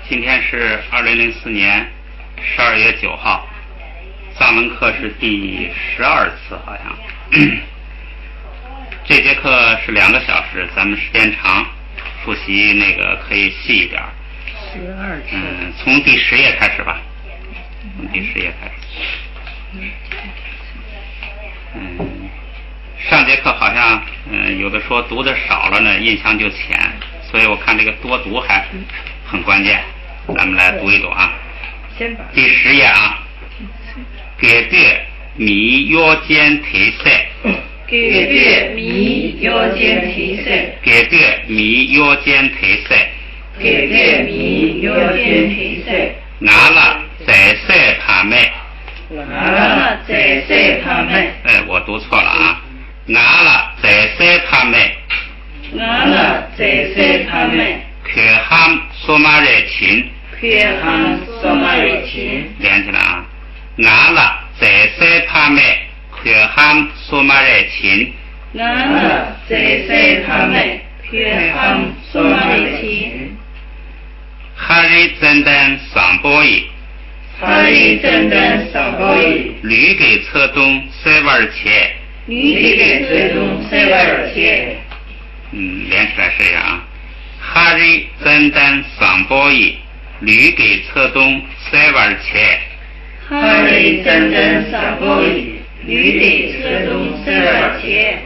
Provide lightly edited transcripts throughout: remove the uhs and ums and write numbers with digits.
今天是2004年12月9号，藏文课是第12次，好像。这节课是2个小时，咱们时间长，复习那个可以细一点。12次。从第10页开始吧。从第10页开始。上节课好像有的说读的少了呢，印象就浅，所以我看这个多读还很关键。咱们来读一读啊。第10页啊。给对米腰间提色。给对米腰间提色。给对米腰间提色。给对米腰间提色。拿了在色他们。拿了在色他们。我读错了啊。拿了在色他们。拿了在色他们。可ham索马热情。可ham索马热情。连起来啊。拿了在色他们。可ham索马热情。拿了在色他们。可ham索马热情。哈里真丹桑波伊。哈里真丹桑波伊。驴给车东塞瓦尔切。驴给车东塞瓦尔切。连起来是这样啊。哈里真丹桑波伊。驴给车东塞瓦尔切。哈里真丹桑波伊。驴给车东塞瓦尔切。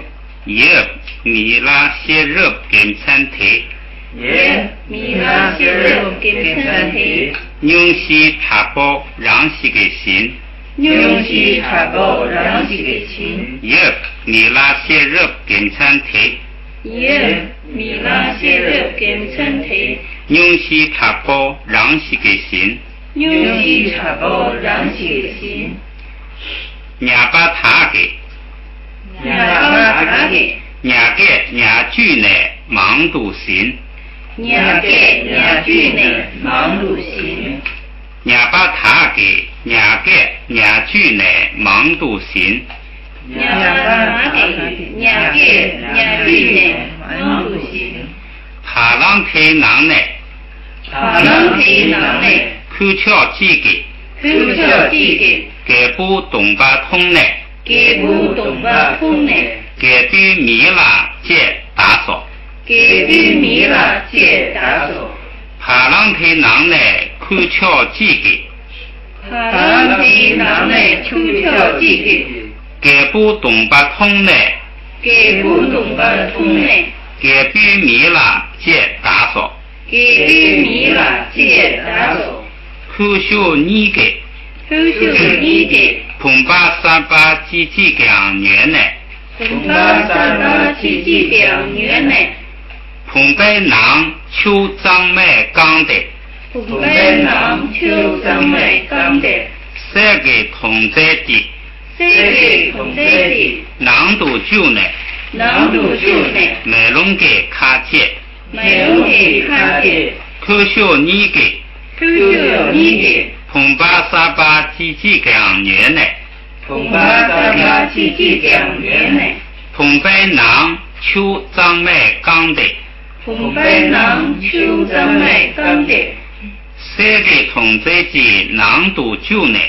耶米拉谢热给餐体。耶米拉谢热给餐体。牛西茶包让西给心。牛西茶包让西给心。耶米拉谢热给餐体。耶米拉谢热给餐体。牛西茶包让西给心。牛西茶包让西给心。伢巴塔给。伢巴塔给。伢给伢句呢忙度心。伢给伢句呢忙度心。伢巴塔给伢给伢句呢忙度心。伢巴给伢给伢句呢忙度心。塔朗开囊呢。塔朗开囊呢。口窍记给。口窍记给。给不懂巴通呢。给不懂巴通呢。给对米拉借打扫。给对米拉借打扫。塔朗开囊呢口窍记给。塔朗开囊呢口窍记给。给不懂巴通呢。给不懂巴通呢。给对米拉借打扫。给对米拉借打扫。口秀你给。口秀你给。蓬巴三巴几几两年呢。蓬巴三巴几几两年呢。蓬白囊秋张麦刚的。蓬白囊秋张麦刚的。三个同在的。三个同在的。囊度就呢。囊度就呢。美容给卡借。美容给卡借。口秀你给。口秀你给。蓬巴三巴几几两年呢。蓬巴三巴几几两年呢。蓬白囊秋张麦刚的。蓬白囊秋张麦刚的。三个同在的囊度就呢。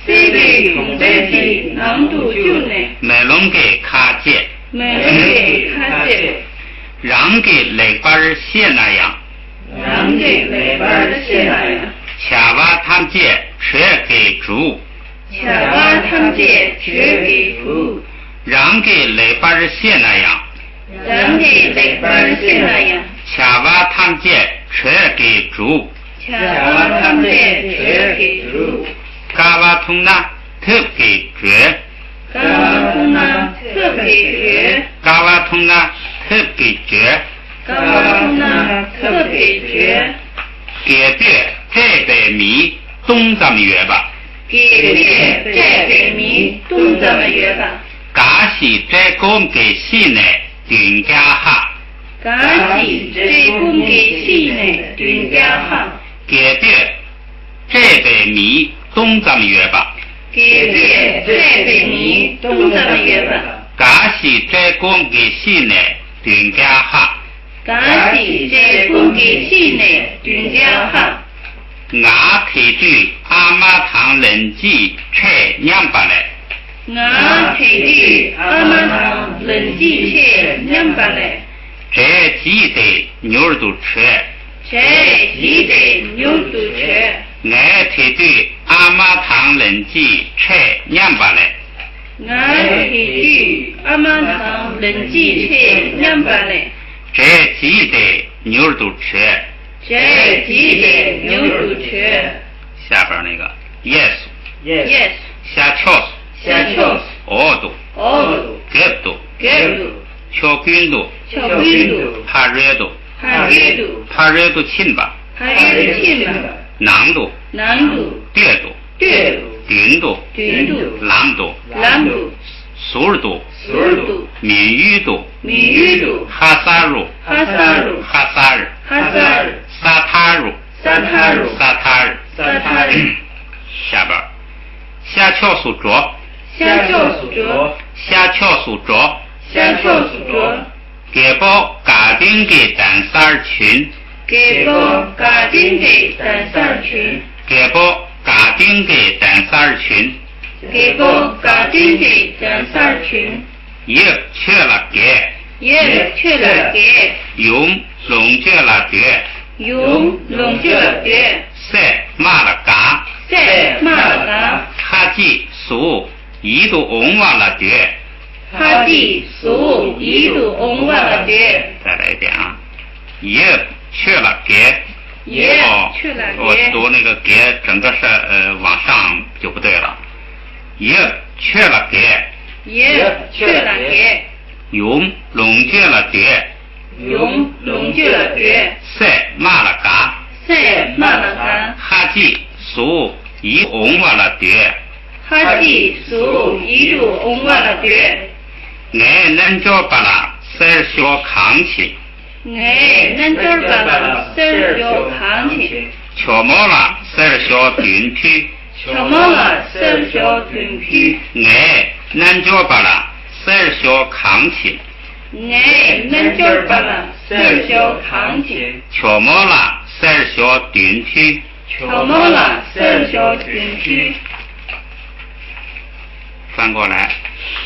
三个同在的囊度就呢。美容给卡借。美容给卡借。让给雷巴尔谢那样。让给雷巴尔谢那样。恰瓦他借全给主。恰瓦他借全给主。让给雷巴尔谢那样。让给雷巴尔谢那样。恰瓦他借全给主。恰瓦他借全给主。嘎瓦通那特给绝。嘎瓦通那特给绝。嘎瓦通那特给绝。嘎瓦通那特给绝。给对这百米东咱们约吧。给对这百米东咱们约吧。嘎西这公给西呢顶家哈。嘎西这公给西呢顶家哈。给对这百米东咱们约吧。给对这百米东咱们约吧。嘎西这公给西呢顶家哈。嘎西这公给西呢顶家哈。我睇住阿媽堂人記車兩百嘞。我睇住阿媽堂人記車兩百嘞。這記得牛肚車。這記得牛肚車。我睇住阿媽堂人記車兩百嘞。我睇住阿媽堂人記車兩百嘞。這記得牛肚車。這記得牛肚車。下邊那個 yes 下橋어도 갭도 초균도 파레도 친바 낭도 떼도 균도 람도 술도 민유도 하사루 사타루下边下桥属着给包家庭的单三群给包家庭的单三群也去了给用龙去了给塞骂了嘎哈记数一度翁忘了觉再来一遍啊也去了给我读那个给整个是往上就不对了也去了给用龙去了觉塞骂了嘎哈记数一翁忘了觉我能叫把那三小扛起瞧毛了三小军皮我能叫把那三小扛起瞧毛了三小军皮翻过来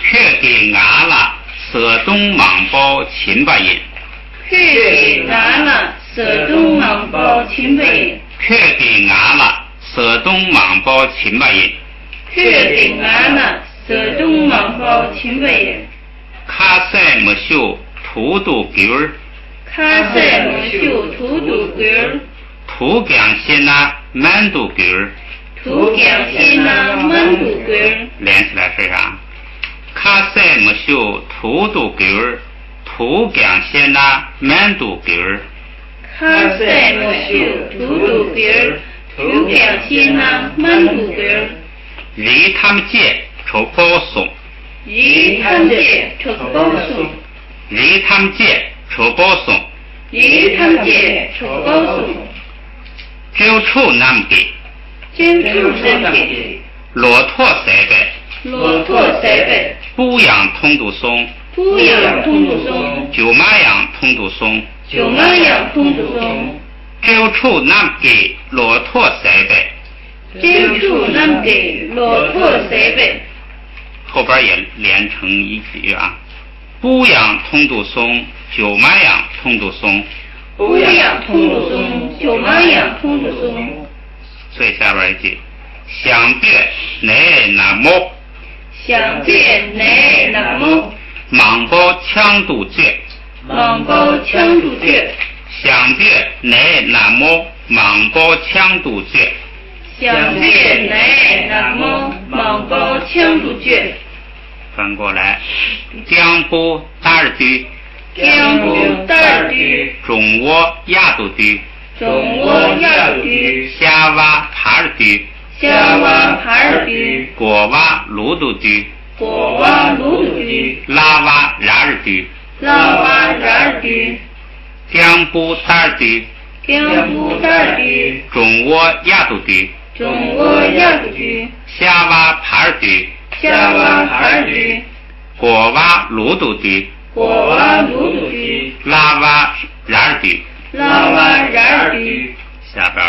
却给俺了色东忙包秦八印却给俺了色东忙包秦八印卡塞木秀土豆根儿土江鲜呐满肚根儿连起来是啥卡塞木秀土豆根儿土江鲜呐满肚根儿离他们街抽包送就处南给骆驼塞北不养通度松九马样通度松就处南给骆驼塞北后边也连成一句啊不养通度松九马样通度松最下边一句想别乃那么忙包枪肚倔想别乃那么忙包枪肚倔翻过来江部大二句中窝亚肚句夏娃爬二句果娃芦肚句拉娃然二句江部大二句中窝亚肚句夏娃爬二句果娃芦肚句拉娃然二句下边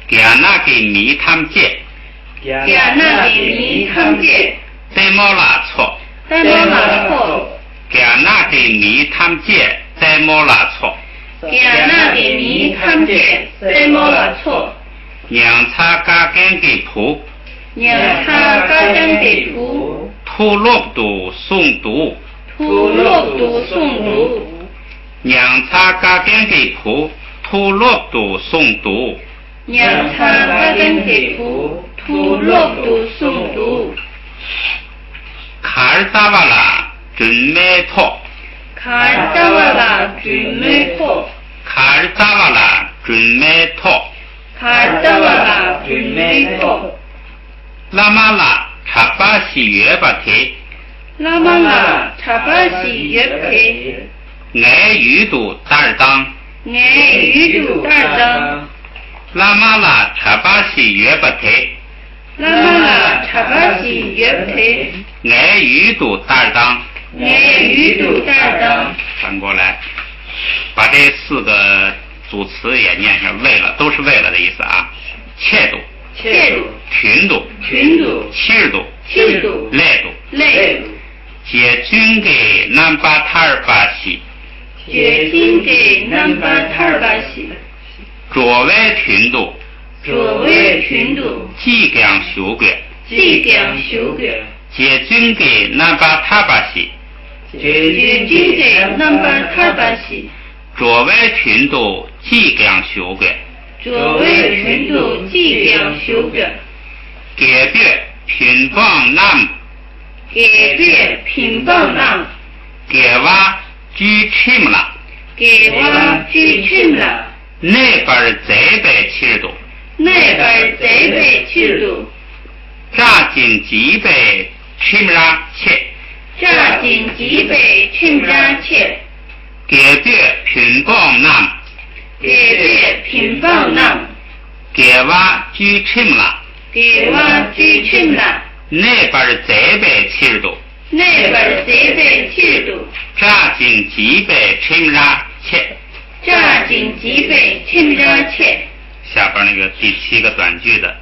伽那给弥tham戒，伽那给弥tham戒，呆摩拉错，呆摩拉错，伽那给弥tham戒，呆摩拉错，伽那给弥tham戒，呆摩拉错，娘擦嘎根给仆，娘擦嘎根给仆，吐落度诵读，吐落度诵读，娘擦嘎根给仆，吐落度诵读，娘擦嘎根给仆，吐落度诵读，卡尔达瓦拉准梅托，卡尔达瓦拉准梅托，卡尔达瓦拉准梅托，卡尔达瓦拉准梅托，拉玛拉查巴西约巴提，拉玛拉查巴西约培，爱语度达尔当，爱语度达尔当，拉玛拉查巴西约巴提，拉玛拉查巴西约培，爱语度达尔当，爱语度达尔当。翻过来，把这4个组词也念上，为了都是为了的意思啊。切度，切度，群度，群度，七度，七度，累度，累度，解军给南巴塔尔巴西，解军给南巴塔尔巴西，左为群度，左为群度，即将修改，即将修改，解军给南巴塔尔巴西，解军给南巴塔尔巴西，左为群度，即将修改，左为群度，即将修改，改变品棒南，改变品棒南，改娃居去么了，改娃居去了，那边770度，那边770度，乍经几百去么啦切，乍经几百去么啦切，改变品棒南，改变品棒南，改娃居去么了，改娃居去了，那边770度，那边770度，乍经几百去么啦切，乍经几百去么啦切。下边那个第7个短句的，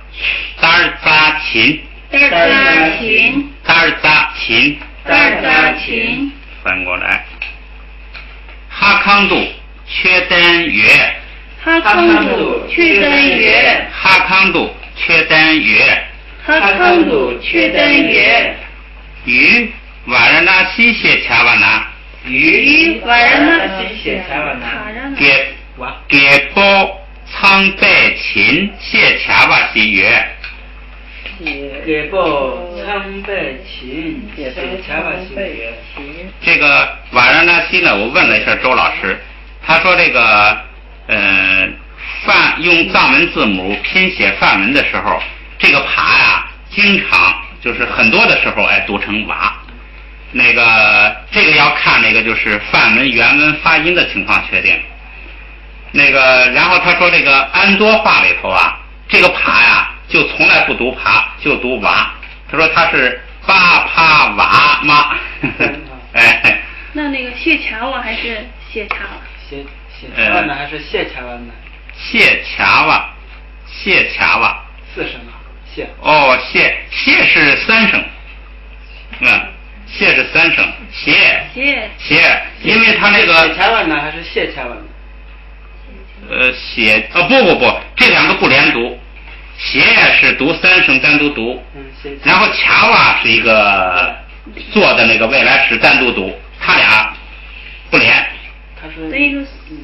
达尔扎琴，达尔扎琴，达尔扎琴，达尔扎琴，翻过来，哈康度缺单月，哈康度缺单月，哈康度缺单月，哈康度缺单月，鱼瓦拉纳西谢恰瓦纳，鱼瓦拉纳西谢恰瓦纳，给包仓拜琴谢恰瓦西月，给报参拜琴谢恰瓦西月。这个瓦拉纳西呢，我问了一下周老师，他说这个用藏文字母拼写梵文的时候，这个爬呀，经常就是很多的时候读成瓦。那个这个要看那个就是梵文原文发音的情况确定。那个然后他说这个安多话里头啊，这个爬呀就从来不读爬，就读瓦。他说他是巴帕瓦嘛。哎。那个谢恰瓦还是谢恰瓦？谢恰瓦呢还是谢恰瓦呢？谢恰瓦，谢恰瓦。4声啊，谢。哦，谢是3声。谢是3声，谢，因为他那个谢恰瓦呢还是谢恰瓦呢？写不，这2个不连读，写是读3声单独读，然后恰瓦是一个做的那个未来时单独读，他俩不连。他说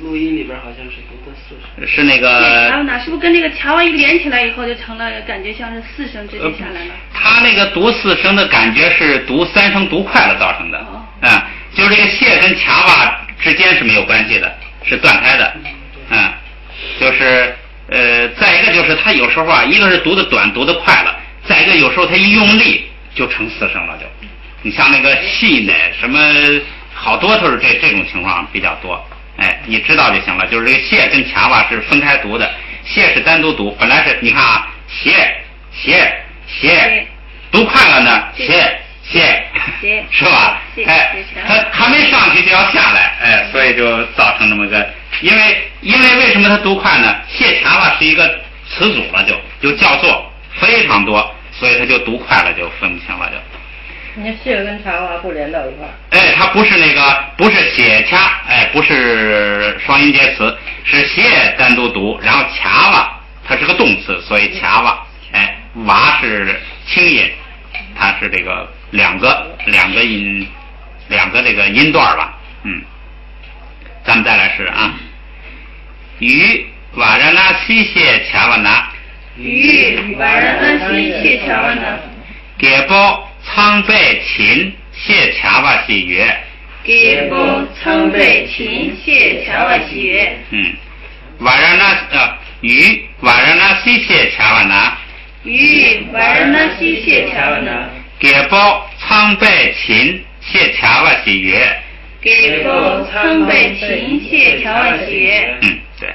录音里边好像是读的4声。是那个。还有呢，是不是跟那个恰瓦一连起来以后就成了，感觉像是4声直接下来了？他那个读4声的感觉是读3声读快了造成的。就是这个谢跟恰瓦之间是没有关系的，是断开的。就是再一个就是他有时候啊，一个是读的短读的快了，再一个有时候他一用力就成4声了就。你像那个戏呢什么好多都是这种情况比较多。你知道就行了，就是这个谢跟恰瓦是分开读的，谢是单独读，本来是你看啊，谢，读快了呢，谢，是吧？他还没上去就要下来，所以就造成这么个，因为为什么他读快呢？谢恰瓦是一个词组了，就叫做非常多，所以他就读快了，就分不清了就。你谢跟茶话不连到一块儿。哎，它不是不是写掐，哎，不是双音节词，是写单独读，然后掐哇，它是个动词，所以掐哇，哎，哇是清音，它是这个两个这个音段吧，咱们再来试啊，于瓦然那西谢掐哇那，于瓦然那西谢掐哇那，给包。苍北秦谢掐哇西曰，给包苍北秦谢掐哇西曰。瓦然那于瓦然那西谢掐哇那，于瓦然那西谢掐哇那，给包苍北秦谢掐哇西曰，给包苍北秦谢掐哇西曰。对，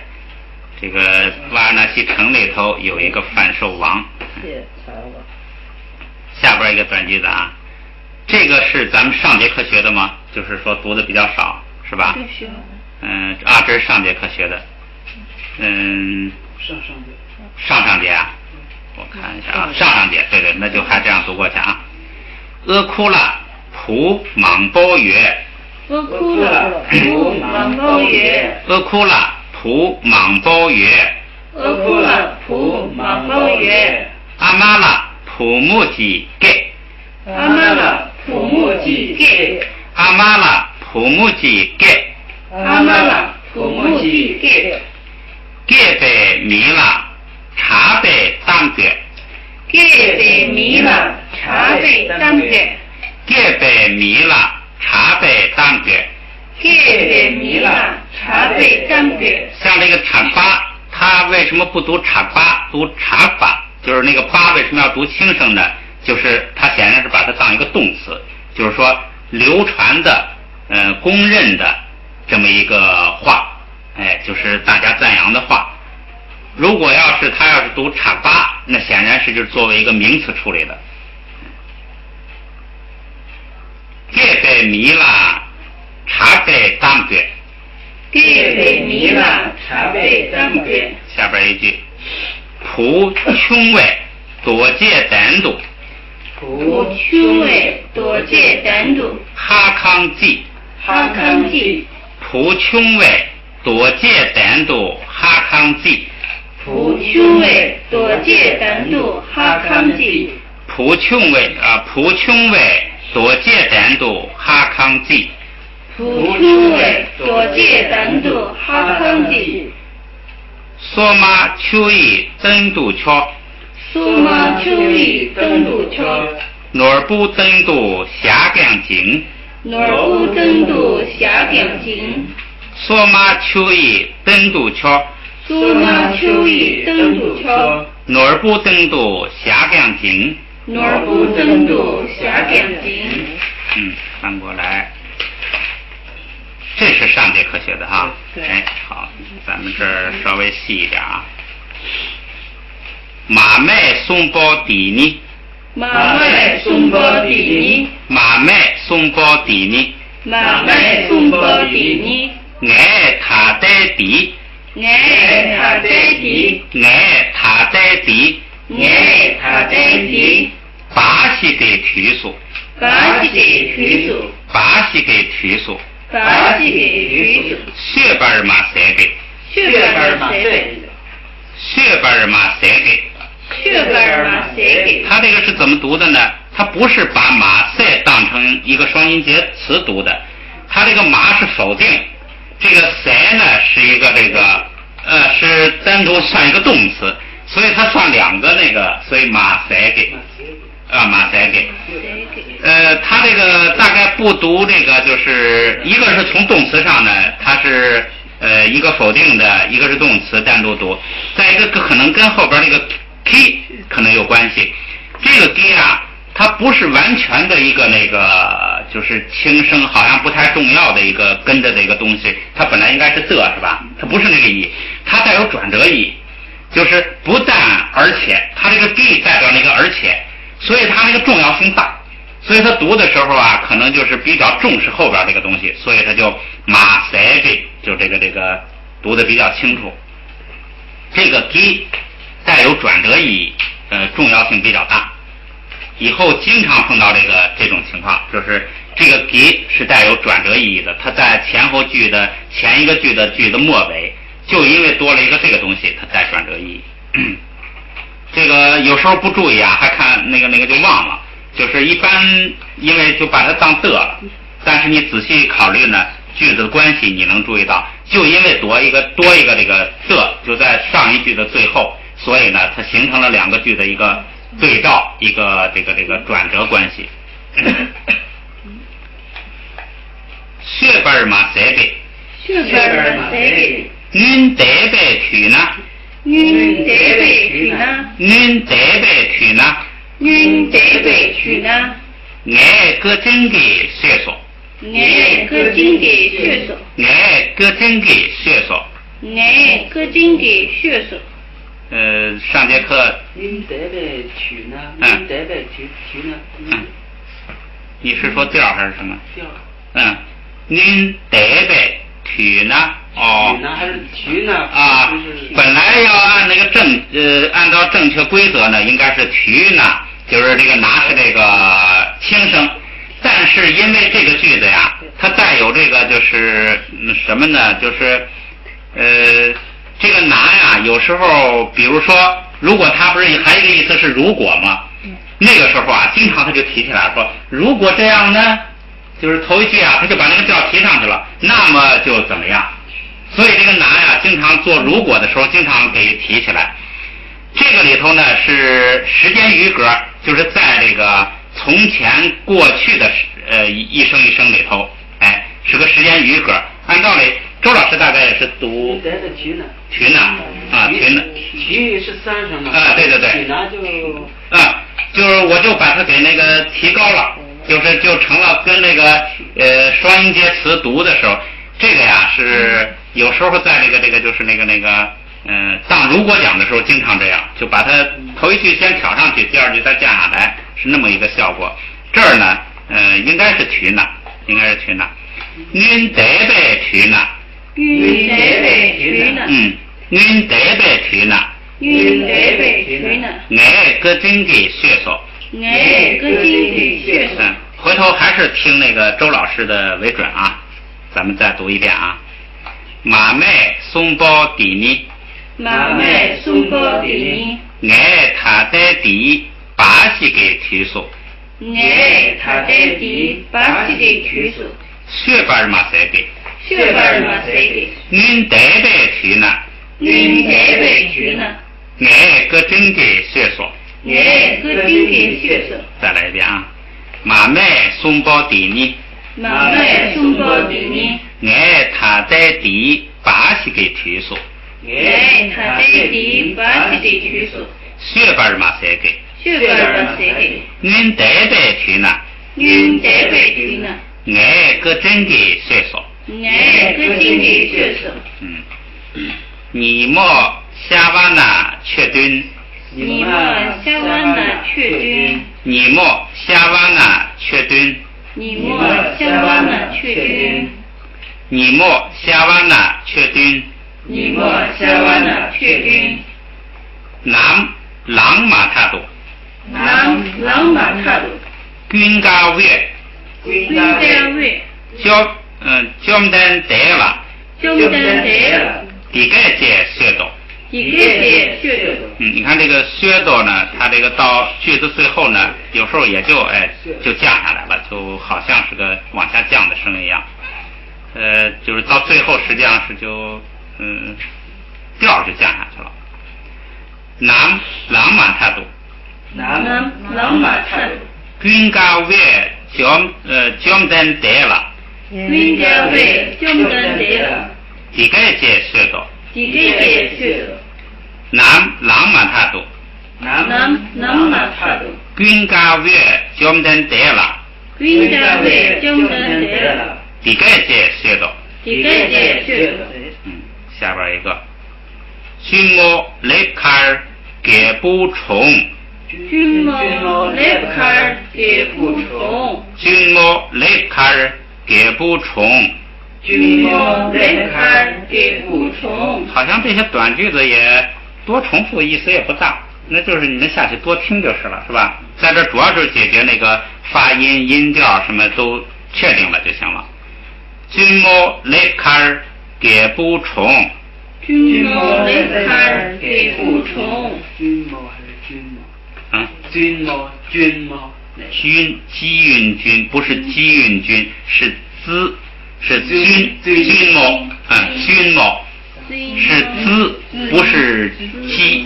这个瓦然那西城里头有一个范寿王。下边一个短句子啊，这个是咱们上节课学的吗？就是说读的比较少，是吧？这是上节课学的。上节啊，我看一下啊，上节，对，那就还这样读过去啊。阿库拉普莽包曰，阿库拉普莽包曰，阿库拉普莽包曰，阿库拉普莽包曰，阿玛拉普木吉给，阿玛拉普木吉给，阿玛拉普木吉给，阿玛拉普木吉给，给贝米拉茶贝当给，给贝米拉茶贝当给，给贝米拉茶贝当给，给贝米拉茶贝当给。像这个茶巴，它为什么不读茶巴，读茶巴？就是那个巴为什么要读轻声呢？就是它显然是把它当一个动词，就是说流传的、公认的这么一个话，哎，就是大家赞扬的话。如果他要是读茶巴，那显然是就是作为一个名词处理的。给贝米拉茶贝当给，给贝米拉茶贝当给。下边一句。普穷位多借单独，普穷位多借单独，哈康记，哈康记，普穷位多借单独，哈康记，普穷位多借单独，哈康记，普穷位多借单独，哈康记，普穷位多借单独，哈康记。索马秋意登渡桥，索马秋意登渡桥，诺尔布登渡下江津，诺尔布登渡下江津，索马秋意登渡桥，索马秋意登渡桥，诺尔布登渡下江津，诺尔布登渡下江津。翻过来。这是上节课学的哈，哎，好，咱们这儿稍微细一点啊。马麦松包底呢，马麦松包底呢，马麦松包底呢，马麦松包底呢，爱他在地，爱他在地，爱他在地，爱他在地，巴西给提速，巴西给提速，巴西给提速。巴西给提速，雪巴尔马塞给，雪巴尔马塞给，雪巴尔马塞给，雪巴尔马塞给。它这个是怎么读的呢？它不是把马塞当成一个双音节词读的，它这个马是否定，这个塞呢是一个是单独算一个动词，所以它算两个所以马塞给。马塞给，他这个大概不读这个，就是一个是从动词上呢，它是一个否定的，一个是动词单独读，再一个可能跟后边那个 k 可能有关系。这个 k 啊，它不是完全的一个就是轻声，好像不太重要的一个跟着的一个东西，它本来应该是的，是吧？它不是那个意，它带有转折意，就是不但而且，它这个 k 代表那个而且。所以它那个重要性大，所以他读的时候啊，可能就是比较重视后边这个东西，所以他就马塞给，就这个读的比较清楚。这个 g 带有转折意义，重要性比较大。以后经常碰到这种情况，就是这个给是带有转折意义的，它在前后句的前一个句的末尾，就因为多了一个这个东西，它带转折意义。这个有时候不注意啊，还看那个就忘了，就是一般因为就把它当的了，但是你仔细考虑呢，句子的关系你能注意到，就因为多一个这个的，就在上一句的最后，所以呢，它形成了两个句的一个对照，一个这个转折关系。血本嘛谁给？血本嘛谁给？云得被取呢？云得被取呢？云得被取呢？云得被取呢？爱各真给血所。爱各真给血所。爱各真给血所。爱各真给血所。上节课。云得被取呢？云得被取呢？你是说调还是什么？调。云得被取呢？哦。取呢还是取呢？啊，本来要按那个按照正确规则呢，应该是取呢，就是这个拿是这个轻声，但是因为这个句子呀，它带有这个就是什么呢？就是这个拿呀，有时候比如说，如果它不是还有一个意思是如果嘛，那个时候啊，经常他就提起来说，如果这样呢，就是头一句啊，他就把那个调提上去了，那么就怎么样？所以这个拿呀，经常做如果的时候，经常给提起来。这个里头呢是时间余格，就是在这个从前过去的一声一声里头，是个时间余格。按道理，周老师大概也是读取呢，取呢啊，取呢，取是三声嘛啊，对对对，取呢就是我就把它给那个提高了，就成了跟那个双音节词读的时候，这个呀是有时候在这个就是那个当如果讲的时候经常这样，就把它头一句先挑上去，第二句再降下来，是那么一个效果。这儿呢应该是取呢，应该是取呢。云得被取呢。云得被取呢。云得被取呢。云得被取呢。爱各真给血所。爱各真给血所。回头还是听那个周老师的为准啊，咱们再读一遍啊。马麦松包底尼。马麦松包底尼。爱他在底把戏给取所。爱他在底把戏给取所。血本嘛谁给？血本嘛谁给？云得被取呢？云得被取呢？爱各真给血所。爱各真给血所。再来一遍啊！马麦松包底尼。马麦松包底尼。爱他在底把戏给取所。爱他在底把戏给取所。血本嘛谁给？血本嘛谁给？云得被取呢？云得被取呢？爱各真给血所。爱各真给血所。你莫夏瓦那确敦。你莫夏瓦那确敦。你莫夏瓦那确敦。你莫夏瓦那确敦。你莫夏瓦那确敦。你莫夏瓦那确敦。南朗马塔多。朗马塔多。君家月。君家月。将单得了。将单得了。底盖接血斗。底盖接血斗。你看这个血斗呢，它这个到句子最后呢，有时候也就降下来了，就好像是个往下降的声一样。就是到最后实际上是就调就降下去了。南朗马态度。朗马态度。君家月将单得了。君家月将单得了。底盖接血斗。底盖接血斗。南朗马态度。南马态度。君家月将单得了。君家月将单得了。底盖接血斗。底盖接血斗。下边一个。君莫雷卡尔给不虫。君莫雷卡尔给不虫。君莫雷卡尔给不虫。君莫雷卡尔给不虫。好像这些短句子也多重复意思也不大，那就是你们下去多听就是了，是吧？在这主要就是解决那个发音、音调什么都确定了就行了。君莫雷卡尔给不重，君莫雷卡尔给不重，君莫还是君莫？嗯，君莫君莫。君基韵君不是基韵君，是兹，是君君莫，君莫是兹，不是基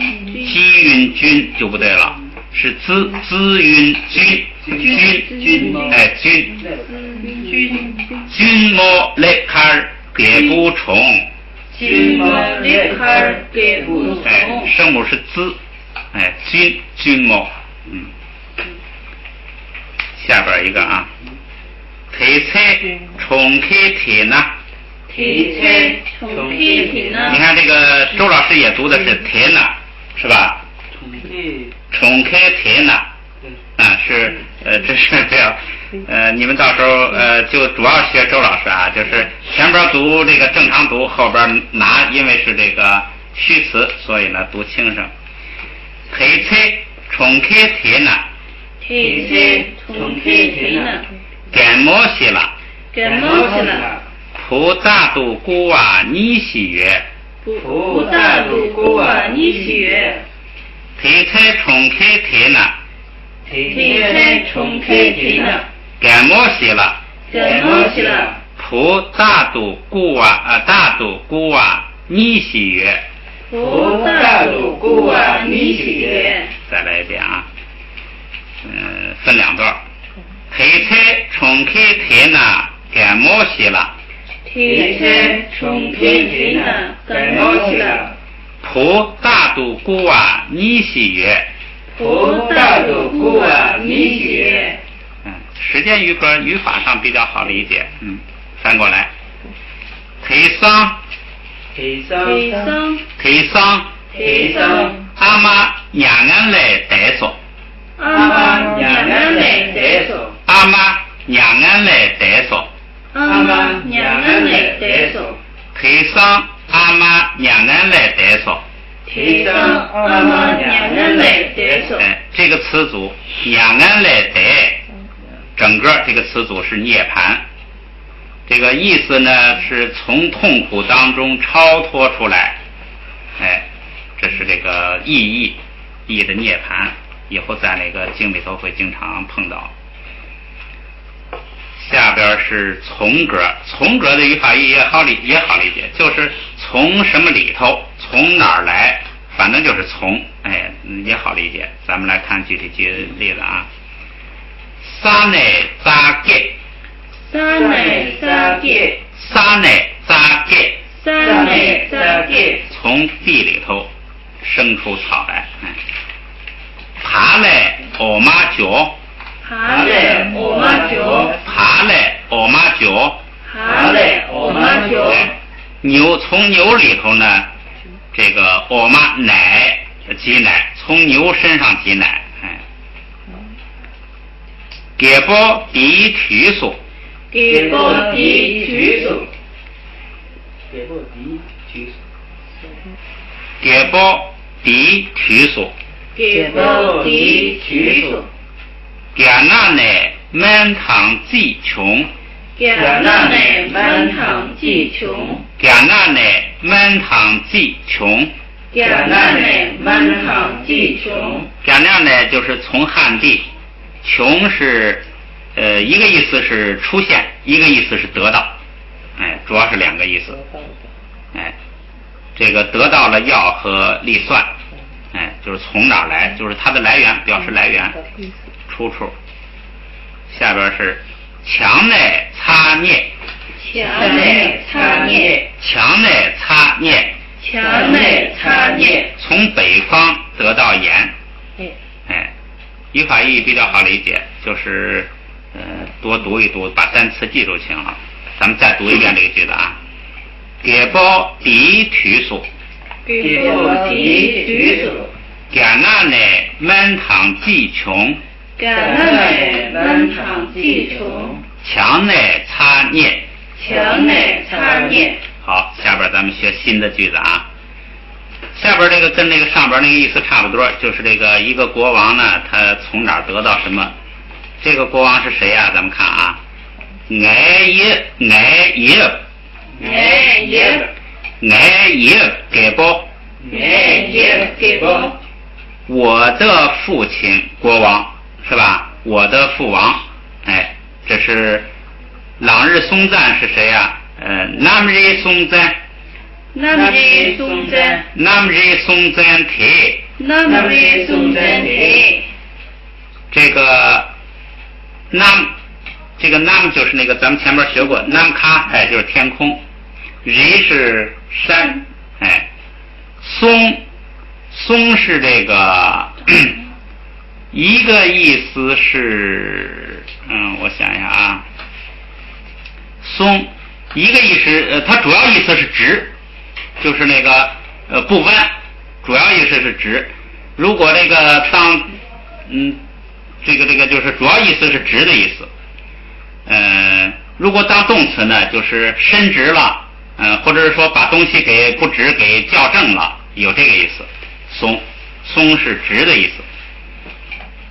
韵君就不对了，是兹韵君君君莫雷卡尔给不重，君莫雷卡尔给不重，声母是兹，君莫，下边一个啊，推菜重开铁呢？推菜重开铁呢？你看这个周老师也读的是铁呢，是吧？重开铁呢？是这是这样。你们到时候就主要学周老师啊，就是前边读这个正常读，后边拿，因为是这个虚词，所以呢读轻声。推菜重开铁呢？推菜重开铁呢？干么些了？干么些了？普大度古瓦尼西月，普大度古瓦尼西月。推菜重开铁呢？推菜重开铁呢？干么些了？干么些了？普大度古瓦尼西月，普大度古瓦尼西月。再来一遍啊，分两段。推菜重开铁呢？干么些了？推菜重开铁呢？干么些了？普大度古瓦尼西月，普大度古瓦尼西月。时间语歌语法上比较好理解，翻过来。推桑，阿妈让俺来带送，阿妈让俺来带送，阿妈让俺来带送，阿妈让俺来带送，推桑阿妈让俺来带送，推桑阿妈让俺来带送。这个词组让俺来带，整个这个词组是涅槃，这个意思呢是从痛苦当中超脱出来，这是这个意的涅槃，以后在那个经里头会经常碰到。下边是从格，从格的语法意也好理解，就是从什么里头，从哪儿来，反正就是从，也好理解。咱们来看具体例子啊。沙内扎给，沙内扎给，沙内扎给，沙内扎给，从地里头生出草来。爬来我妈脚，爬来我妈脚，爬来我妈脚，爬来我妈脚。从牛里头呢，这个我妈奶挤奶，从牛身上挤奶。给包地取所，给包地取所，给包地取所，给包地取所，给包地取所。给那呢满堂极穷，给那呢满堂极穷，给那呢满堂极穷，给那呢满堂极穷。给那呢就是从汉地。穷是一个意思是出现，一个意思是得到，主要是两个意思。这个得到了要和立算，就是从哪儿来，就是它的来源，表示来源，出处。下边是墙内擦孽，墙内擦孽，墙内擦孽，墙内擦孽。从北方得到盐，语法意义比较好理解，就是多读一读，把单词记住就行了。咱们再读一遍这个句子啊。给包地取所，给包地取所。给那呢满堂极穷，给那呢满堂极穷。墙内擦孽，墙内擦孽。好，下边咱们学新的句子啊。下边这个跟那个上边那个意思差不多，就是这个一个国王呢，他从哪儿得到什么？这个国王是谁呀？咱们看啊，艾耶给包，我的父亲国王是吧？我的父王，哎，这是朗日松赞是谁呀？南日松赞。南日松赞提，这个南就是那个咱们前面学过南卡，哎，就是天空，日是山，哎，松是这个一个意思是，我想一下啊，松一个意思，它主要意思是直。就是那个不弯，主要意思是直。如果这个当这个就是主要意思是直的意思。如果当动词呢，就是伸直了，或者是说把东西给不直给校正了，有这个意思。松是直的意思。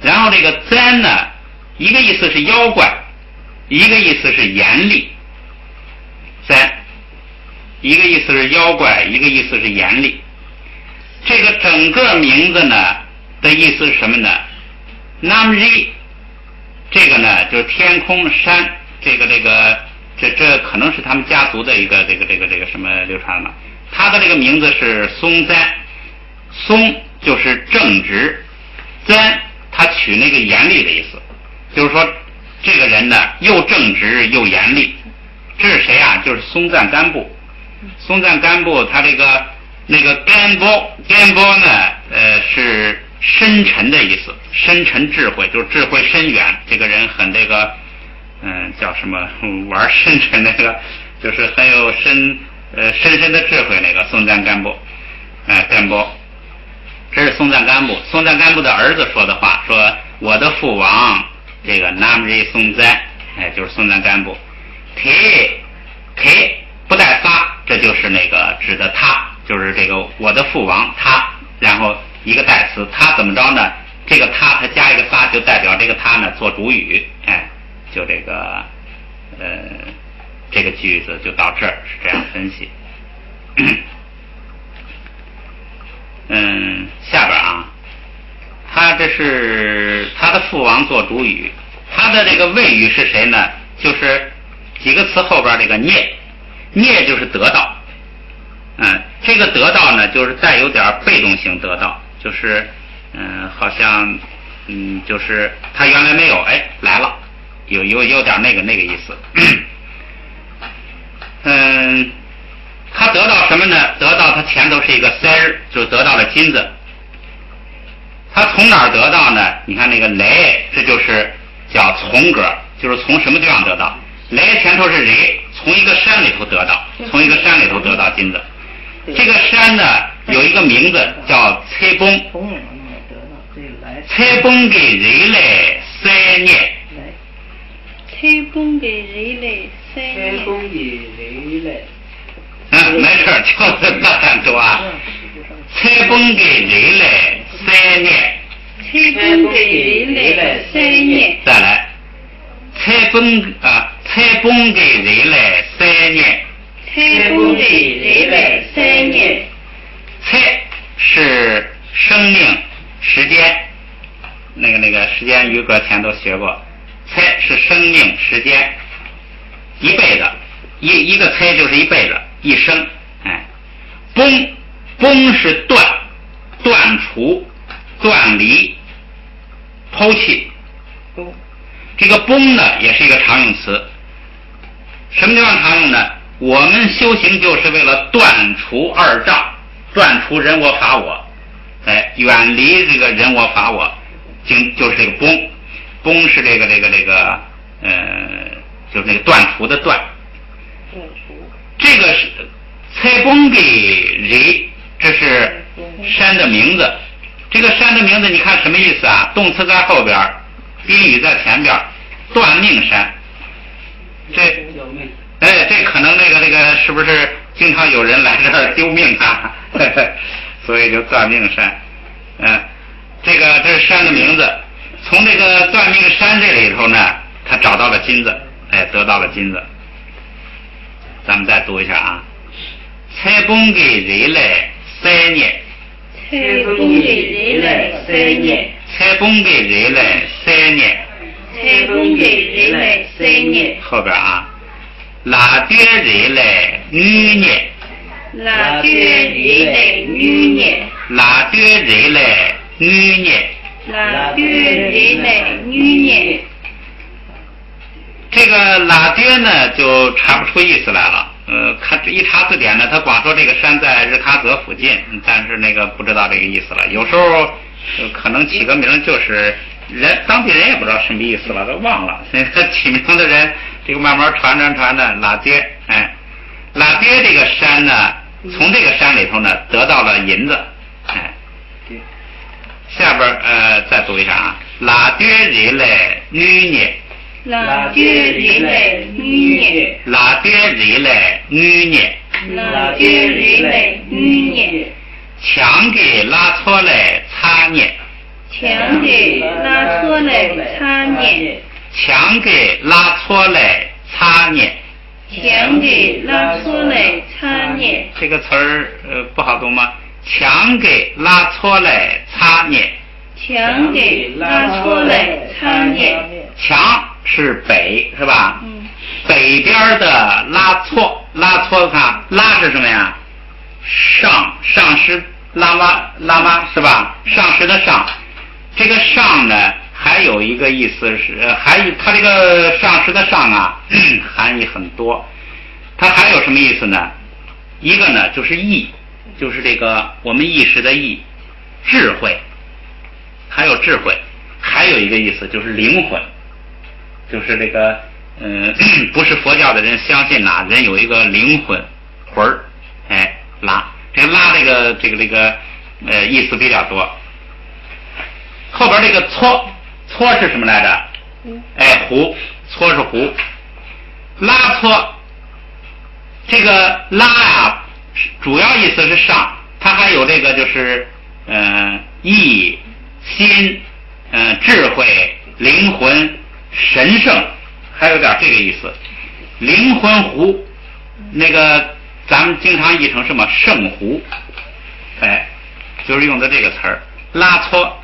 然后这个赞呢，一个意思是妖怪，一个意思是严厉。赞。一个意思是妖怪，一个意思是严厉。这个整个名字呢的意思是什么呢？ Namri 这个呢就是天空山，这可能是他们家族的一个这个什么流传了。他的这个名字是松赞，松就是正直，赞他取那个严厉的意思，就是说这个人呢又正直又严厉。这是谁啊？就是松赞干布。松赞干布他那个干波呢是深沉的意思，深沉智慧，就是智慧深远。这个人很叫什么玩深沉那个，就是很有深的智慧那个松赞干布，干波。这是松赞干布。松赞干布的儿子说的话，说我的父王这个 Namri 松赞，就是松赞干布。K 不带发，这就是那个指的他，就是这个我的父王他，然后一个代词，他怎么着呢？这个他加一个发，就代表这个他呢做主语，就这个这个句子就到这儿，是这样分析。下边啊，他这是他的父王做主语，他的这个谓语是谁呢？就是几个词后边这个涅就是得到，这个得到呢就是带有点被动性得到，就是好像就是他原来没有，来了，有点那个意思。他得到什么呢？得到他前头是一个塞，就得到了金子。他从哪儿得到呢？你看那个雷，这就是叫从格，就是从什么地方得到？雷前头是雷，从一个山里头得到，从一个山里头得到金子。这个山呢有一个名字叫崔崩，崔崩给人类3年。崔崩给人类3年。没事，就是大胆读啊。崔崩给人类3年。崔崩给人类3年。再来，崔崩给人类3年。崔崩给人类3年。崔是生命时间，那个时间余格前都学过。崔是生命时间，一辈子，一个崔就是一辈子，一生。崩是断除、断离、抛弃。这个崩呢也是一个常用词，什么地方常用呢？我们修行就是为了断除二障，断除人我法我，远离这个人我法我，就是这个崩是这个就是那个断除的断。这个是蔡崩给人，这是山的名字。这个山的名字你看什么意思啊？动词在后边，宾语在前边，断命山。这可能那个是不是经常有人来这儿丢命啊？所以就断命山。这是山的名字。从这个断命山这里头呢，他找到了金子，得到了金子。咱们再读一下啊。采崩给人来3年，采崩给人来3年，采崩给人来3年，采崩给人来3年。后边啊，拉爹人来女年，拉爹人来女年，拉爹人来女年，拉爹人来女年。这个拉爹呢，就查不出意思来了。看一查字典呢，他光说这个山在日喀则附近，但是那个不知道这个意思了。有时候可能起个名就是当地人也不知道什么意思了，都忘了。起名的人，这个慢慢传的拉爹，拉爹这个山呢，从这个山里头呢得到了银子，下边再读一下啊，拉爹人来女年。拉爹人来女年，拉爹人来女年，拉爹人来女年。强给拉错来擦年，强给拉错来擦年，强给拉错来擦年，强给拉错来擦年。这个词儿不好读吗？强给拉错来擦年，强给拉错来擦年。强是北是吧？北边的拉错看拉是什么呀？上师拉妈是吧？上师的上，这个上呢还有一个意思是它这个上师的上啊含义很多，它还有什么意思呢？一个呢就是意，就是这个我们意识的意，智慧，还有智慧，还有一个意思就是灵魂。就是这个，不是佛教的人相信呐，人有一个灵魂魂儿，拉这个拉这个意思比较多。后边这个搓是什么来着？胡，搓是胡，拉搓。这个拉啊，主要意思是上，它还有这个就是意、心、智慧、灵魂。神圣，还有点这个意思。灵魂湖，那个咱们经常译成什么圣湖，就是用的这个词儿。拉搓，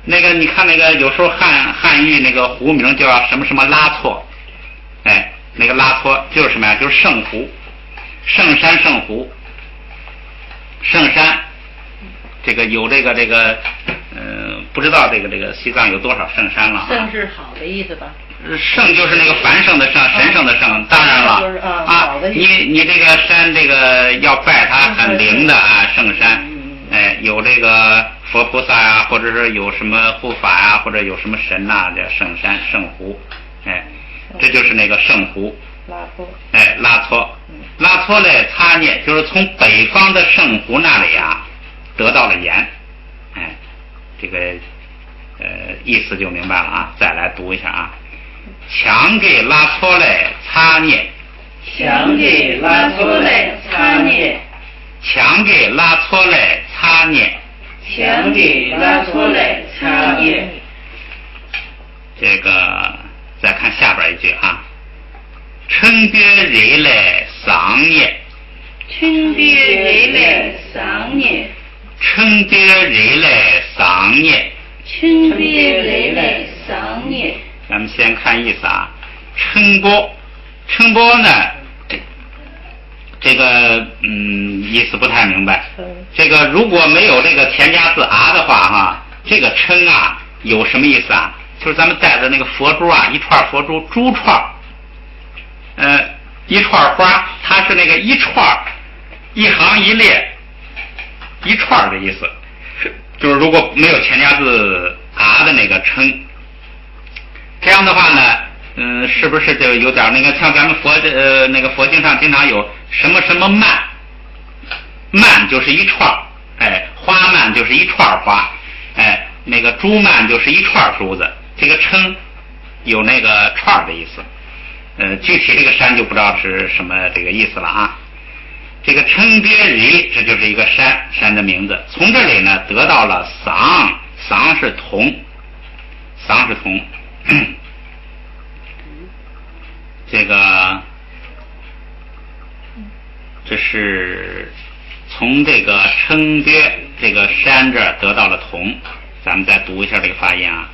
那个你看那个有时候汉语那个湖名叫什么什么拉措，那个拉搓就是什么呀？就是圣湖，圣山圣湖，圣山。这个有这个不知道这个西藏有多少圣山了。圣是好的意思吧？圣就是那个繁盛的圣，神圣的圣，当然了你这个山这个要拜它很灵的啊，圣山，有这个佛菩萨啊，或者是有什么护法啊，或者有什么神呐，叫圣山圣湖，这就是那个圣湖。拉搓来擦捏，就是从北方的圣湖那里啊得到了盐，这个意思就明白了啊。再来读一下啊，强给拉搓来擦捏，强给拉搓来擦捏，强给拉搓来擦捏，强给拉搓来擦捏。这个再看下边一句啊，称别人来桑捏，称别人来桑捏，称别人来桑捏，称别人来桑捏。咱们先看意思啊，称钵呢，这个意思不太明白。这个如果没有这个田家字啊的话哈，这个称啊有什么意思啊？就是咱们带着那个佛珠啊，一串佛珠，珠串，一串花，它是那个一串，一行一列，一串的意思。就是如果没有田家字啊的那个称，这样的话呢，是不是就有点那个像咱们那个佛经上经常有什么什么蔓，蔓就是一串，花蔓就是一串花，那个珠蔓就是一串珠子，这个称有那个串的意思。具体这个山就不知道是什么这个意思了啊。这个称别里，这就是一个山的名字。从这里呢得到了桑是铜，这是从这个称别这个山这儿得到了铜。咱们再读一下这个发音啊，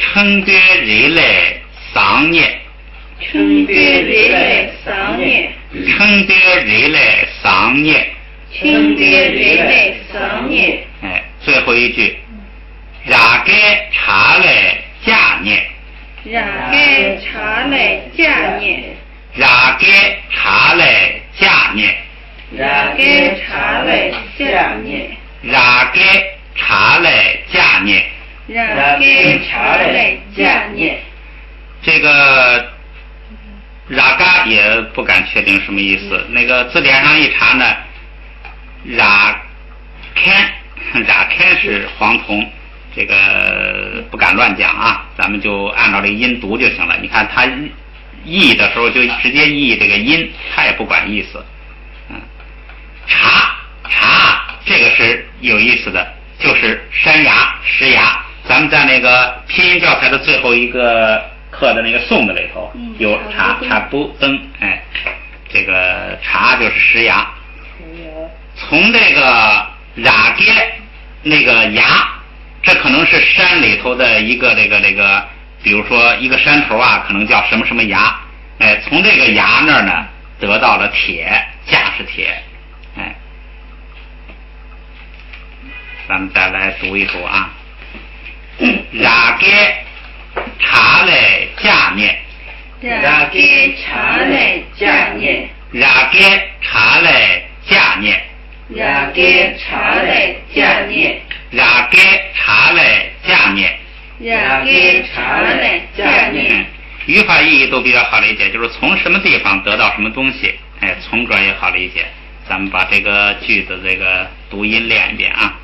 称别里嘞桑涅，称别里嘞桑涅，称别里嘞桑涅，称别里嘞桑涅。哎，最后一句，ราเก查嘞迦涅，ราเก查嘞迦涅，ราเก查嘞迦涅，ราเก查嘞迦涅，ราเก查嘞迦涅，ราเก查嘞迦涅。这个รา嘎也不敢确定什么意思，那个字典上一查呢，ราken是黄铜，这个不敢乱讲啊，咱们就按照这个音读就行了。你看他译的时候就直接译这个音，他也不管意思。茶这个是有意思的，就是山崖石崖。咱们在那个拼音教材的最后一个课的那个颂的里头有茶不登，哎，这个茶就是石崖。从这个ราเก那个崖，这可能是山里头的一个这个，比如说一个山头啊，可能叫什么什么崖，哎，从这个崖那儿呢得到了铁，架是铁，哎，咱们再来读一读啊，ราเก查嘞迦涅，ราเก查嘞迦涅，ราเก查嘞迦涅，ราเก查嘞迦涅，ราเก查嘞迦涅，ราเก查嘞迦涅。语法意义都比较好理解，就是从什么地方得到什么东西，哎，从这也好理解。咱们把这个句子这个读音练一遍啊。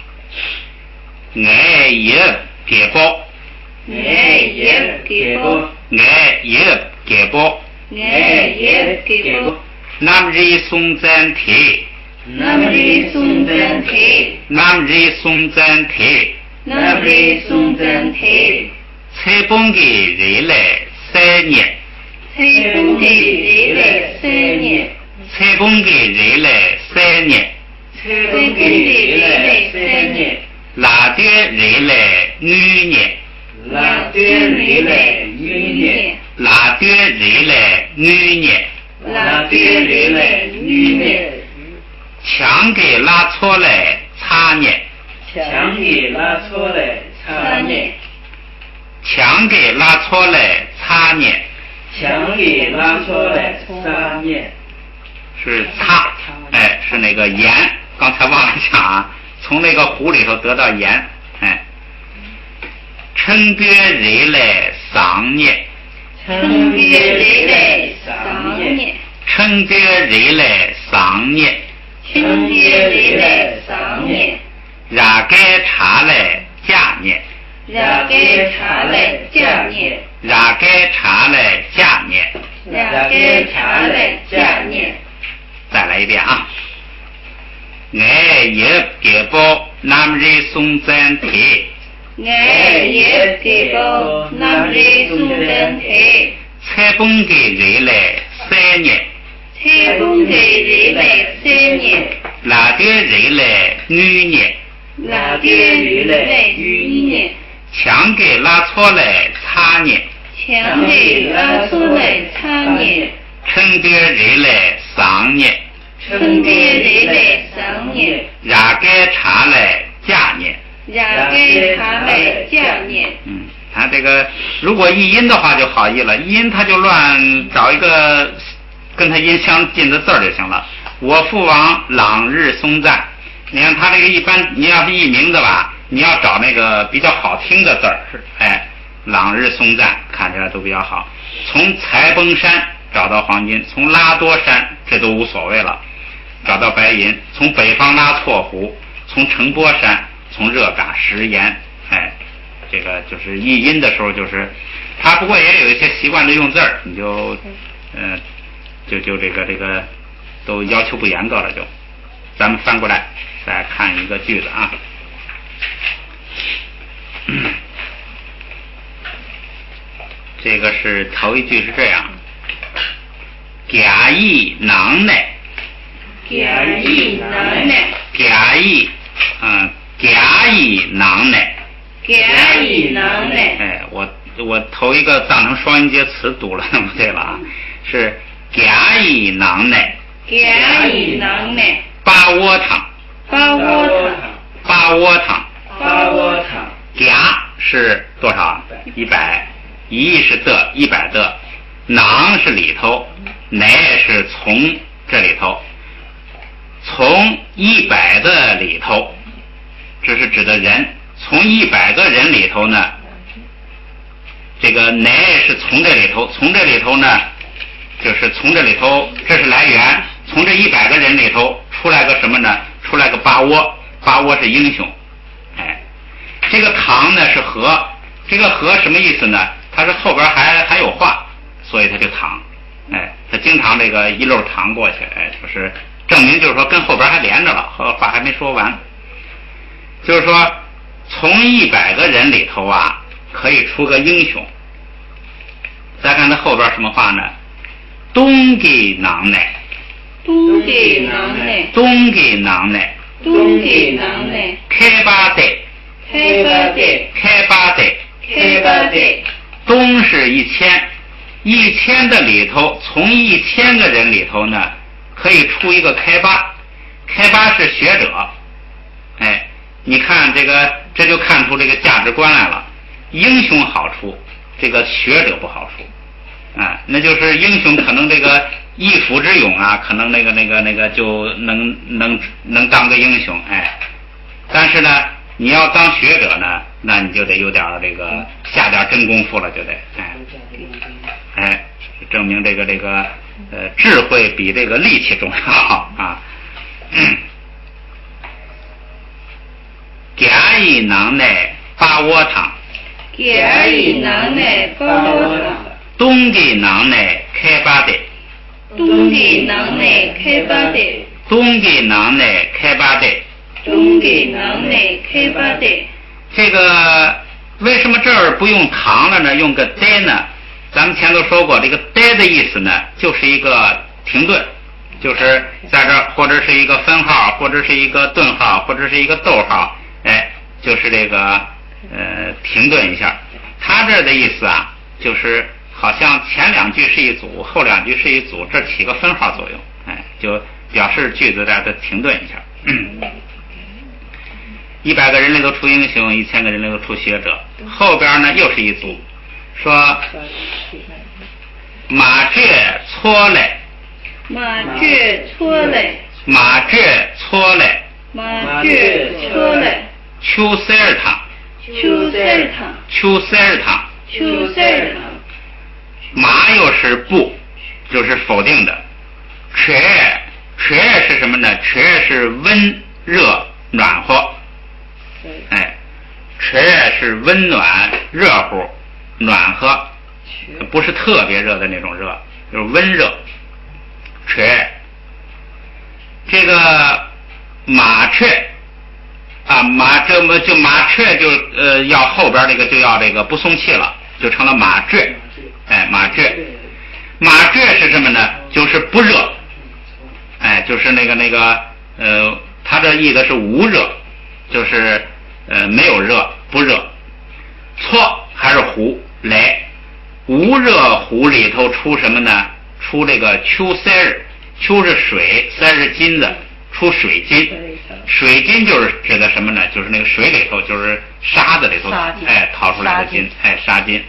我也给包，我也给包，我也给包，我也给包。南日松赞提，南日松赞提，南日松赞提，南日松赞提。吹风给人来3年，吹风给人来3年，吹风给人来3年，吹风给人来3年。拉的人来女年，拉的人来女年，拉的人来女年，拉的人来女年。强给拉错来擦年，强给拉错来擦年，强给拉错来擦年，强给拉错来擦年，是擦，哎，是那个盐，刚才忘了讲啊，从那个湖里头得到盐，哎，称别人来桑年，称别人来桑年，称别人来桑年，称别人来桑年，ราเก查来迦涅，ราเก查来迦涅，ราเก查来迦涅，ราเก查来迦涅。再来一遍啊。我也给包南日松赞提，我也给包南日松赞提，吹风给人来3年，吹风给人来3年，拉的人来女年，拉的人来女年，强给拉错来擦年，强给拉错来擦年，称别人来桑年，称别人来桑年，ราเก查来迦涅，ราเก查来迦涅。他这个如果译音的话就好译了，译音他就乱找一个跟他音相近的字儿就行了。我父王朗日松赞，你看他这个一般，你要是译名字吧，你要找那个比较好听的字儿，哎，朗日松赞看起来都比较好。从才崩山找到黄金，从拉多山这都无所谓了，找到白银，从北方拉错湖，从城波山，从热嘎石岩，哎，这个就是译音的时候，就是他不过也有一些习惯的用字儿，你就就这个都要求不严格了就。咱们翻过来再看一个句子啊。这个是头一句是这样：假意囊内，假意囊内，假意囊内，假意囊内。哎，我头一个当成双音节词读了，不对了啊，是假意囊内，假意囊内。八窝堂，八窝堂，八窝堂，八窝堂。甲是多少？100，一是的100的，囊是里头，乃是从这里头，从100的里头，这是指的人，从100个人里头呢，这个乃是从这里头，从这里头呢，就是从这里头，这是来源，从这100个人里头出来个什么呢？出来个八窝，八窝是英雄，哎。这个堂呢是和，这个和什么意思呢？它是后边还有话，所以它就堂，哎，它经常这个一溜堂过去，哎，就是证明就是说跟后边还连着了，话还没说完，就是说从100个人里头啊，可以出个英雄。再看它后边什么话呢？东给囊内，东给囊内，东给囊内，东给囊内。开八代。开八代，开八代，开八代。东是1000的里头，从1000个人里头呢，可以出一个开八，开八是学者，哎，你看这个，这就看出这个价值观来了。英雄好出，这个学者不好出，啊，那就是英雄可能这个一夫之勇啊，可能那个就能当个英雄，哎，但是呢。你要当学者呢，那你就得有点这个下点真功夫了，就得哎，证明这个智慧比这个力气重要啊。假意囊内八窝堂，假意囊内八窝堂。东给囊内开八代，东给囊内开八代，东给囊内开八代。东给囊内开八代。这个为什么这儿不用堂了呢？用个呆呢？咱们前头说过，这个呆的意思呢，就是一个停顿，就是在这儿或者是一个分号，或者是一个顿号，或者是一个逗号，哎，就是这个停顿一下。他这儿的意思啊，就是好像前2句是一组，后2句是一组，这起个分号作用，哎，就表示句子在这停顿一下。100个人里头出英雄，1000个人里头出学者。后边呢又是一组，说马倔搓嘞，马倔搓嘞，马倔搓嘞，马倔搓嘞，秋塞尔堂，秋塞尔堂，秋塞尔堂，秋塞尔堂。马又是不，就是否定的。缺是什么呢？缺是温热暖和。哎，缺是温暖热乎暖和，不是特别热的那种热，就是温热。缺这个马雀啊，马雀就要后边这个就要这个不送气了，就成了马雀。哎，马雀是什么呢？就是不热。哎，就是它这意思是无热，就是没有热，不热。错还是湖来，无热湖里头出什么呢？出这个秋塞儿，秋是水，塞是金子，出水金。水金就是指的什么呢？就是那个水里头，就是沙子里头，哎，淘出来的金，哎，沙金。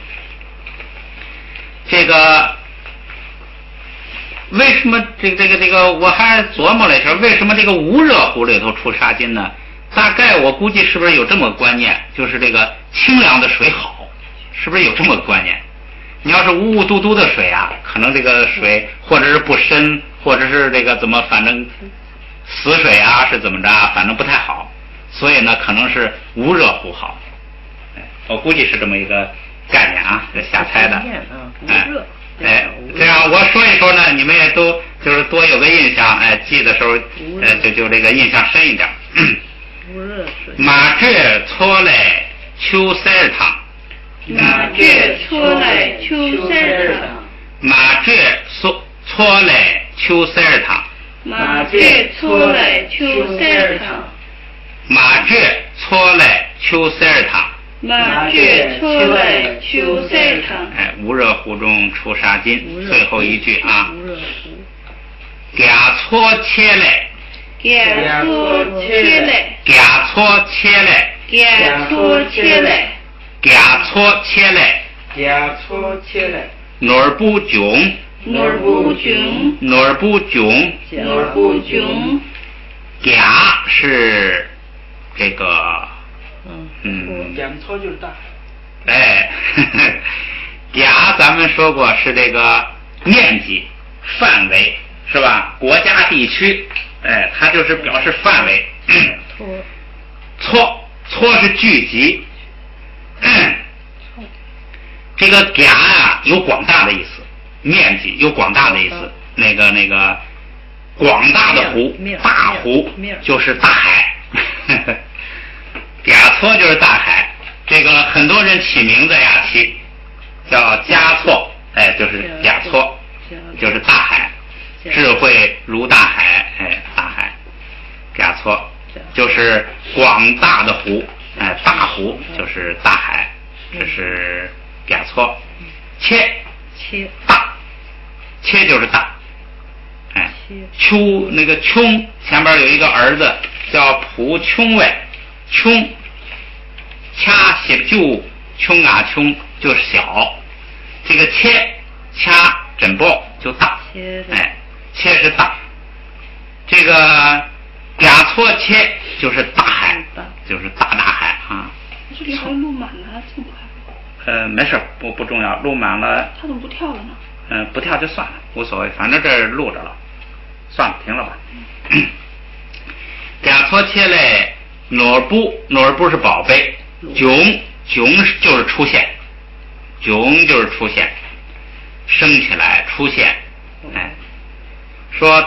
这个为什么这个我还琢磨了一下，为什么这个无热湖里头出沙金呢？大概我估计是不是有这么个观念，就是这个清凉的水好，是不是有这么个观念？你要是呜呜嘟嘟的水啊，可能这个水或者是不深，或者是这个怎么，反正死水啊是怎么着，反正不太好，所以呢可能是无热湖好。我估计是这么一个概念啊，瞎猜的。这样我说一说呢，你们也都就是多有个印象，记的时候就这个印象深一点。马这搓来秋塞汤，马这搓来秋塞汤，马这搓来秋塞汤，马这搓来秋塞汤，马这搓来秋塞汤，马这搓来秋塞汤。无热乎中出杀金，最后一句啊。假搓切来，假搓切来，假搓切来，假搓切来，假搓切来，假搓切来，哪儿不囧？哪儿不囧？哪儿不囧？哪儿不囧？假是这个，讲错就是大。甲咱们说过是这个面积、范围，是吧？国家、地区，它就是表示范围。搓是聚集。这个甲啊有广大的意思，面积有广大的意思。那个广大的湖，大湖就是大海。甲搓就是大海。这个很多人起名字呀，叫嘉措，就是甲搓，就是大海，智慧如大海，大海，甲搓就是广大的湖，大湖就是大海，这是甲搓。切大，切就是大，丘那个琼前边有一个儿子叫蒲琼外，琼。掐写就琼啊琼就是小，这个掐枕抱就大，切是大，这个甲搓切就是大海，就是大海啊。这里还录满了，这么快？没事，不重要，录满了。他怎么不跳了呢？不跳就算了，无所谓，反正这录着了，算了，停了吧。甲搓切嘞，哪儿不是宝贝。囧就是出现，囧就是出现，升起来出现，说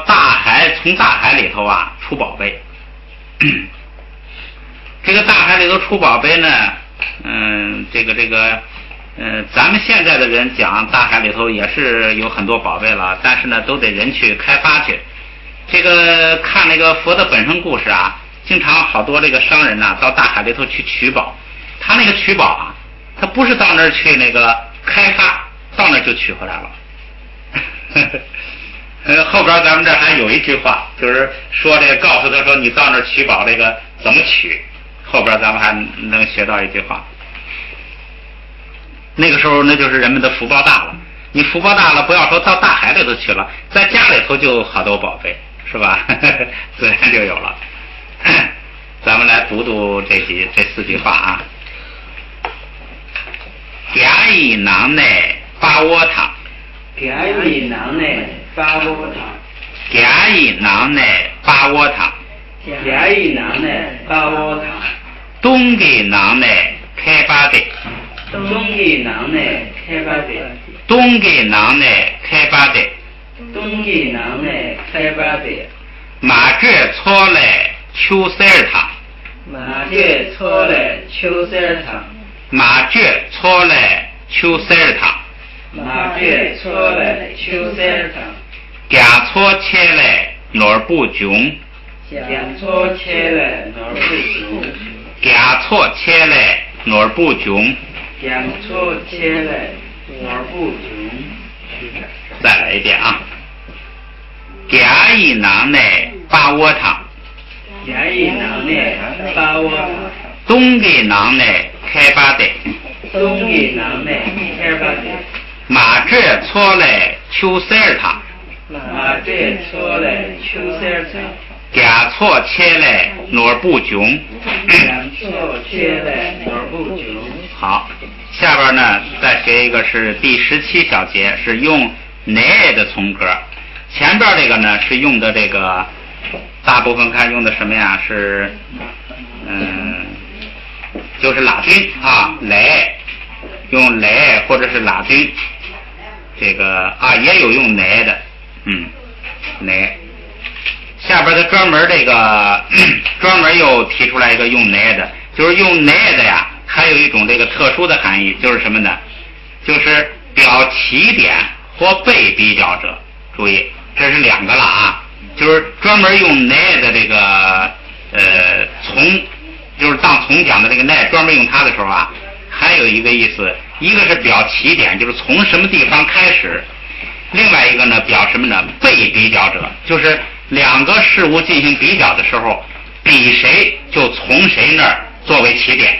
从大海里头啊出宝贝。这个大海里头出宝贝呢，咱们现在的人讲大海里头也是有很多宝贝了，但是呢都得人去开发去。这个看那个佛的本身故事啊，经常好多这个商人呐，到大海里头去取宝。他那个取宝啊，他不是到那儿去那个开发，到那儿就取回来了。后边咱们这还有一句话，就是说这个告诉他说你到那儿取宝这个怎么取，后边咱们还能学到一句话。那个时候那就是人们的福报大了，你福报大了，不要说到大海里头去了，在家里头就好多宝贝，是吧？自然就有了。咱们来读这4句话啊。甲乙囊内八窝汤，甲乙囊内八窝汤，甲乙囊内八窝汤，甲乙囊内八窝汤，东给囊内开八得，东给囊内开八得，东给囊内开八得，东给囊内开八得，马这搓来秋塞儿汤，马这搓来秋塞儿汤，马这搓来秋塞儿汤，马这搓来秋塞儿汤，甲搓切来哪儿不囧，甲搓切来哪儿不囧，甲搓切来哪儿不囧，甲搓切来哪儿不囧。再来一遍啊。甲乙囊内八窝汤，甲乙囊内八窝汤，东给囊内开八得，东给囊内开八得，马这搓来秋塞儿汤，马这搓来秋塞儿汤，甲搓切来哪儿不囧，甲搓切来哪儿不囧。好，下边呢再学一个是第17小节，是用内的从格。前边这个呢是用的这个大部分看用的什么呀？是就是拉丁啊，来用来或者是拉丁。这个啊也有用乃的，乃。下边的专门这个专门又提出来一个用乃的，就是用乃的呀，还有一种这个特殊的含义，就是什么呢？就是表起点或被比较者。注意，这是两个了啊，就是专门用乃的这个从，就是当从讲的这个乃，专门用它的时候啊，还有一个意思，一个是表起点，就是从什么地方开始；另外一个呢，表什么呢？被比较者，就是两个事物进行比较的时候，比谁就从谁那儿作为起点。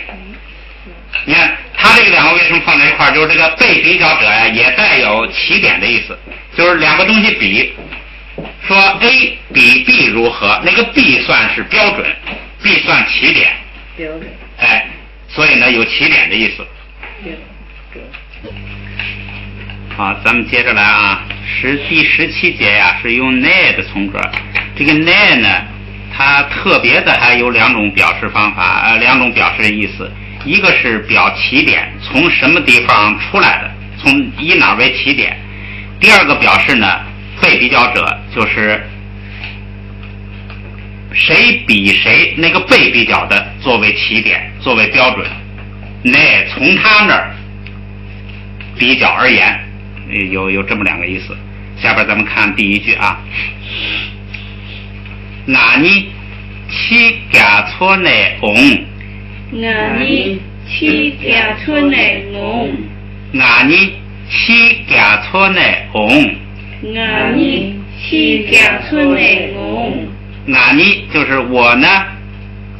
你看他这个两个为什么放在一块儿？就是这个被比较者呀，也带有起点的意思，就是两个东西比，说 A 比 B 如何，那个 B 算是标准 ，B 算起点。标准。哎，所以呢有起点的意思。好，咱们接着来啊，第17节呀是用乃的从格，这个乃呢，它特别的还有两种表示方法，两种表示意思，一个是表起点，从什么地方出来的，从以哪为起点；第二个表示呢，被比较者，就是谁比谁，那个被比较的作为起点，作为标准，乃从他那儿比较而言。有这么两个意思。下边咱们看第一句啊，那你起家错内翁，那你起家错内翁，那你起家错内翁，那你起家错内翁，那你就是我呢，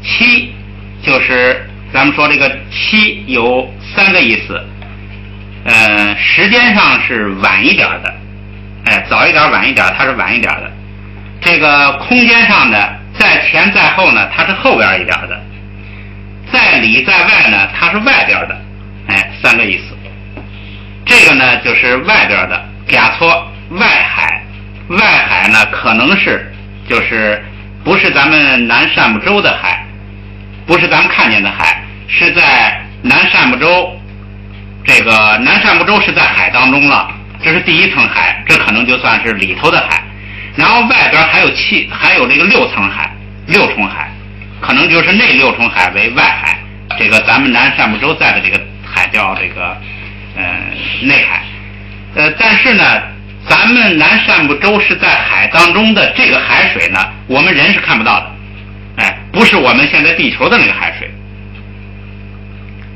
起就是咱们说这个起有三个意思。时间上是晚一点的，早一点晚一点，它是晚一点的。这个空间上呢，在前在后呢，它是后边一点的。在里在外呢，它是外边的。三个意思。这个呢就是外边的，假错外海。外海呢可能是就是不是咱们南赡部洲的海，不是咱们看见的海，是在南赡部洲。这个南赡部洲是在海当中了，这是第一层海，这可能就算是里头的海。然后外边还有这个6层海，6重海，可能就是那6重海为外海。这个咱们南赡部洲在的这个海叫这个内海。但是呢，咱们南赡部洲是在海当中的这个海水呢，我们人是看不到的，不是我们现在地球的那个海水。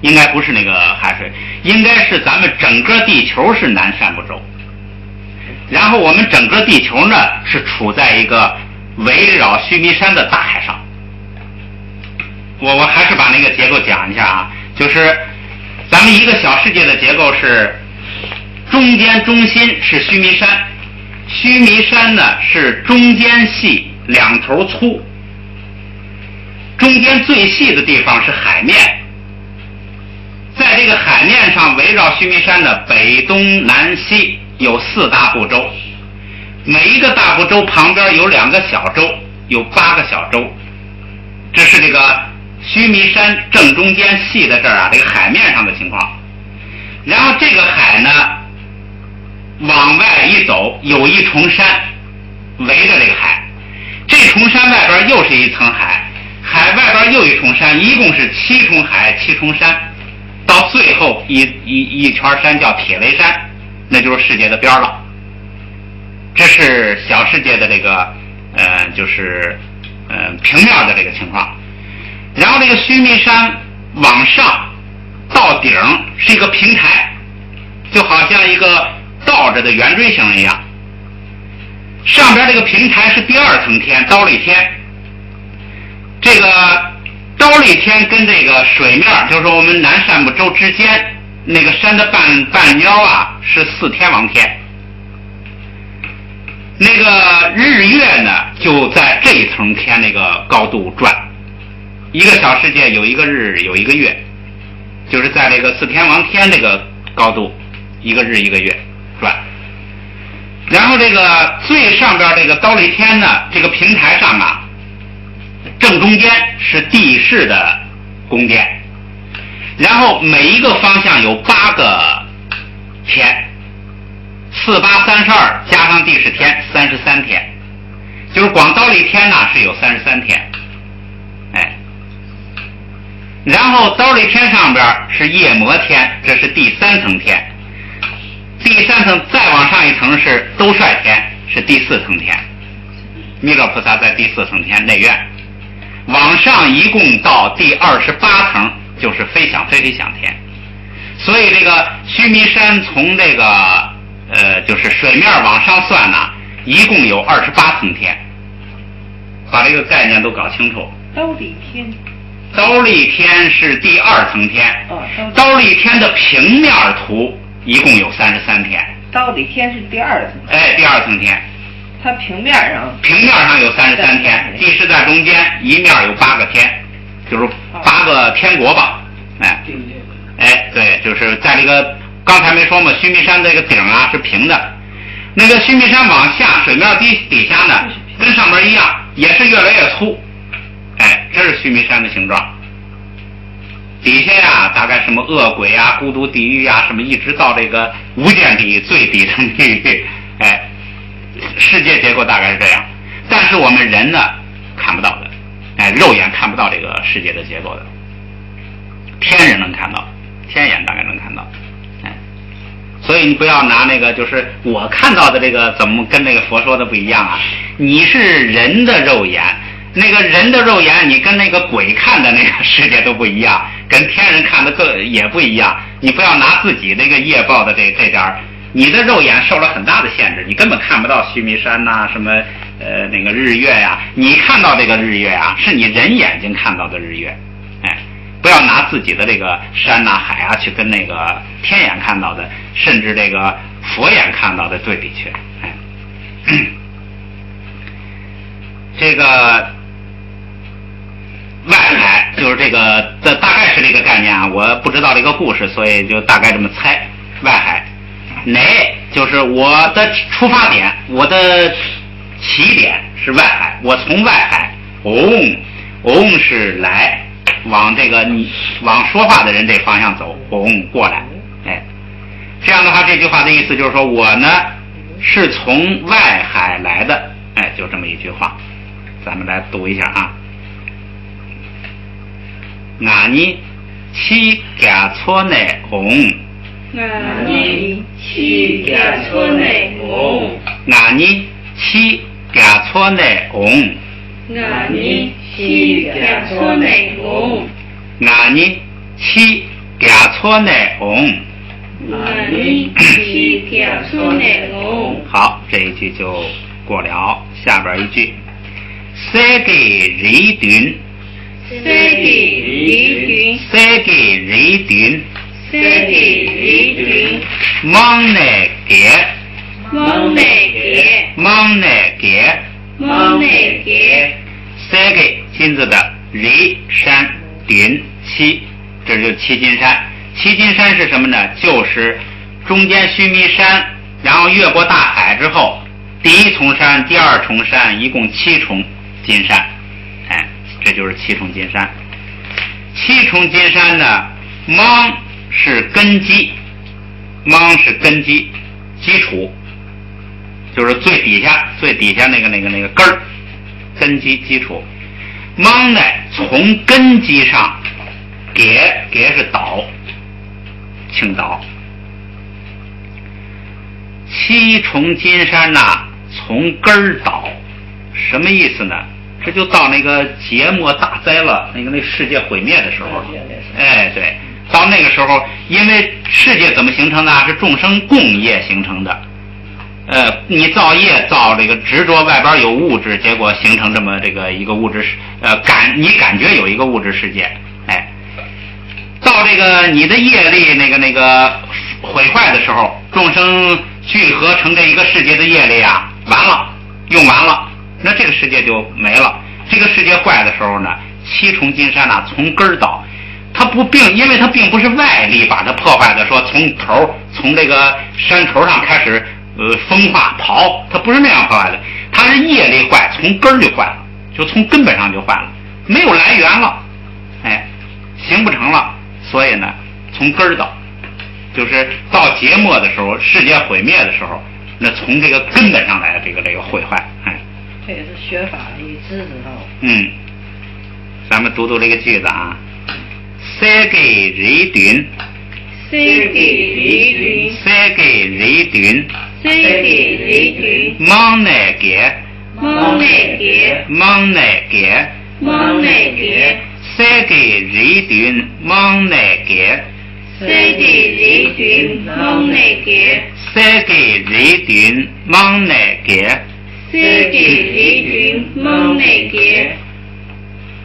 应该不是那个海水，应该是咱们整个地球是南赡部洲，然后我们整个地球呢是处在一个围绕须弥山的大海上。我还是把那个结构讲一下啊，就是咱们一个小世界的结构是中心是须弥山，须弥山呢是中间细两头粗，中间最细的地方是海面。在这个海面上围绕须弥山的北东南西有4大部洲，每一个大部洲旁边有2个小洲，有8个小洲。这是这个须弥山正中间细的这儿啊，这个海面上的情况。然后这个海呢往外一走有一重山围着这个海，这重山外边又是一层海，海外边又一重山，一共是7重海7重山。到最后一圈山叫铁围山，那就是世界的边了。这是小世界的这个就是平面的这个情况。然后这个须弥山往上到顶是一个平台，就好像一个倒着的圆锥形一样。上边这个平台是第2层天，忉利天。这个忉利天跟这个水面，就是说我们南赡部洲之间那个山的半腰啊，是4天王天。那个日月呢，就在这一层天那个高度转。一个小世界有一个日，有一个月，就是在这个4天王天这个高度，一个日一个月转。然后这个最上边这个忉利天呢，这个平台上啊，正中间是地势的宫殿，然后每一个方向有8个天4832加上第10天33天，就是光倒立天呢是有33天，哎，然后倒立天上边是夜摩天，这是第3层天，第3层再往上一层是兜率天，是第4层天，弥勒菩萨在第4层天内院，往上一共到第28层就是非想非非想天，所以这个须弥山从这个就是水面往上算呢，一共有28层天，把这个概念都搞清楚。兜立天，兜立天是第2层天，兜立天的平面图一共有33天。兜立天是第2层，哎，第2层天。它平面上有33天，地是在中间，一面有8个天，就是8个天国吧，哎，对，就是在这个刚才没说嘛，须弥山这个顶啊是平的，那个须弥山往下水面底下呢，跟上面一样，也是越来越粗，哎，这是须弥山的形状。底下呀，大概什么恶鬼啊、孤独地狱啊，什么一直到这个无间地最底层地狱，哎。世界结构大概是这样，但是我们人呢看不到的，哎，肉眼看不到这个世界的结构的，天人能看到，天眼大概能看到，哎，所以你不要拿那个就是我看到的这个怎么跟那个佛说的不一样啊？你是人的肉眼，那个人的肉眼你跟那个鬼看的那个世界都不一样，跟天人看的也不一样，你不要拿自己那个业报的这点。你的肉眼受了很大的限制，你根本看不到须弥山呐、什么那个日月呀。你看到这个日月啊，是你人眼睛看到的日月，哎，不要拿自己的这个山呐、海啊去跟那个天眼看到的，甚至这个佛眼看到的对比去，哎，这个外海就是这个大概是这个概念啊，我不知道这个故事，所以就大概这么猜。外海。乃就是我的出发点，我的起点是外海，我从外海嗡是来往这个你往说话的人这方向走，过来，哎，这样的话，这句话的意思就是说我呢是从外海来的，哎，就这么一句话，咱们来读一下啊。俺呢起家错内嗡。俺呢起家错内嗡，俺呢起家错内嗡，俺呢起家错内嗡，俺呢起家错内嗡，俺呢起家错内嗡。好，这一句就过了。下边一句，世界人端，世界人端，世界人端。世界人端，忙内给，忙内给，忙内给，忙内给，三个金字的人山顶七，这就是七金山。七金山是什么呢？就是中间须弥山，然后越过大海之后，第一重山、第二重山，一共7重金山。哎，这就是7重金山。7重金山呢，芒是根基，芒是根基，基础，就是最底下那个根儿，根基基础。芒呢，从根基上给是倒，倾倒。7重金山呐，从根儿倒，什么意思呢？这就到那个劫末大灾了，那世界毁灭的时候，哎，对，到那个时候，因为世界怎么形成的？是众生共业形成的。你造业造这个执着外边有物质，结果形成这么一个物质，你感觉有一个物质世界，哎，到这个你的业力那个毁坏的时候，众生聚合成这一个世界的业力啊，完了，用完了。那这个世界就没了。这个世界坏的时候呢，7重金山呐，从根儿倒，它因为它并不是外力把它破坏的，说从这个山头上开始风化刨，它不是那样破坏的，它是业力坏，从根儿就坏了，就从根本上就坏了，没有来源了，哎，行不成了，所以呢，从根儿倒，就是到劫末的时候，世界毁灭的时候，那从这个根本上来这个毁坏，这也是学法与知识道。咱们读读这个句子啊。世界人短，世界人短，世界人短，世界人短，忙难解，忙难解，忙难解，忙难解，世界人短，忙难解，世界人短，忙难解，世界人短，忙难解，世界人短，忙难解，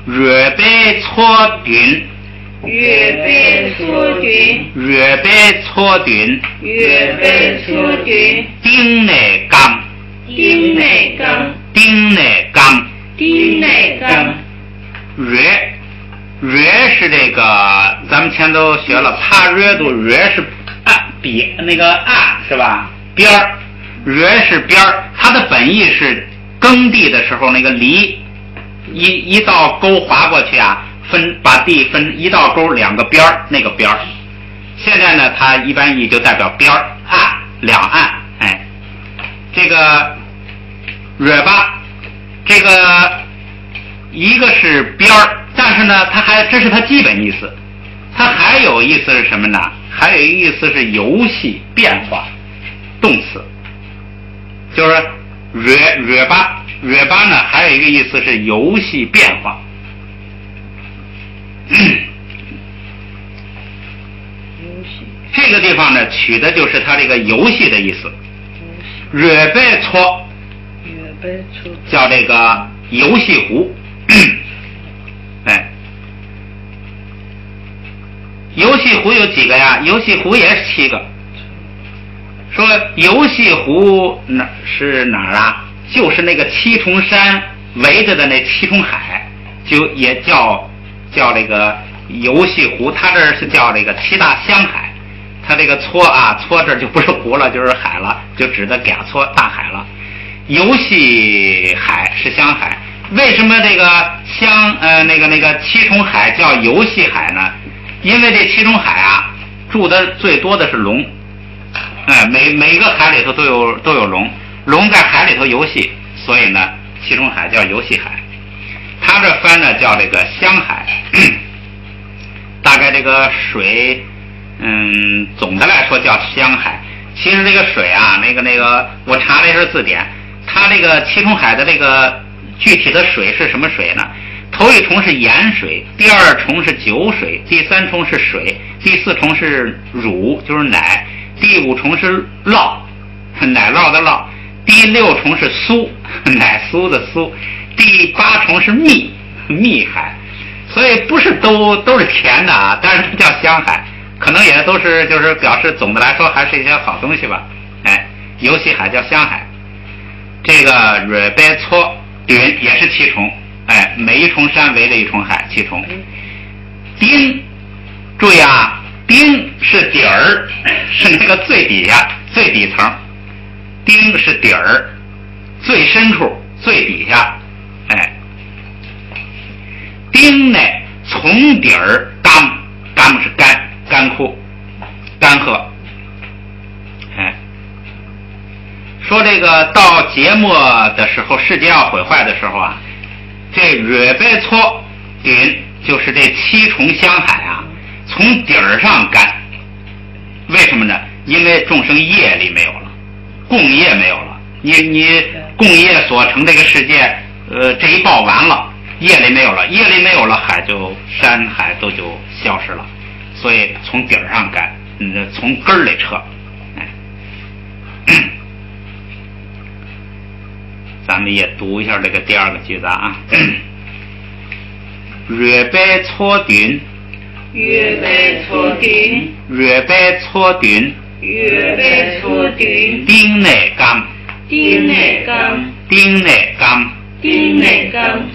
月白错短，月白错短，月白错短，月白错短，丁内刚，丁内刚，丁内刚，丁内刚，月是这个，咱们前头学了，怕月度月是比那个是吧？边儿，月是边儿，它的本意是耕地的时候那个犁，一道沟划过去啊，把地分一道沟两个边儿，那个边儿。现在呢，它一般意就代表边儿两岸，这个月巴，这个一个是边儿，但是呢，这是它基本意思，它还有意思是什么呢？还有一个意思是游戏变化，动词，就是月巴呢，还有一个意思是游戏变化。这个地方呢，取的就是它这个游戏的意思。月白错，叫这个游戏湖。游戏湖有几个呀？游戏湖也是7个。说游戏湖是哪儿啊？就是那个7重山围着的那7重海，就也叫这个游戏湖。它这是叫这个7大湘海。它这个搓这就不是湖了，就是海了，就指的俩搓大海了。游戏海是湘海。为什么这个那个7重海叫游戏海呢？因为这7重海住的最多的是龙，每个海里头都有龙，龙在海里头游戏，所以呢7重海叫游戏海。它这翻呢叫这个湘海。大概这个水总的来说叫湘海。其实这个水那个我查了一下字典，它这个7重海的这个具体的水是什么水呢？头一重是盐水，第二重是酒水，第三重是水，第4重是乳，就是奶，第5重是酪，奶酪的酪，第6重是酥，奶酥的酥，第8重是蜜海。所以不是都是甜的但是它叫湘海，可能也都是就是表示总的来说还是一些好东西吧。游戏海叫湘海。这个月白错短也是7重，每一重山围着一重海，7重。丁，注意丁是底儿，是那个最底下最底层，丁是底儿，最深处最底下，丁呢从底儿干是干枯干涸。说这个到节末的时候，世界要毁坏的时候这月白错短就是这7重湘海从底儿上干。为什么呢？因为众生业力没有了，共业没有了，你共业所成这个世界这一报完了，业力没有了，业力没有了，山海都就消失了。所以从底儿上干，从根儿里撤。咱们也读一下这个第2个句子月白错短，月白错短，月白错短，月白错短，丁内刚，丁内刚，丁内刚，丁内刚，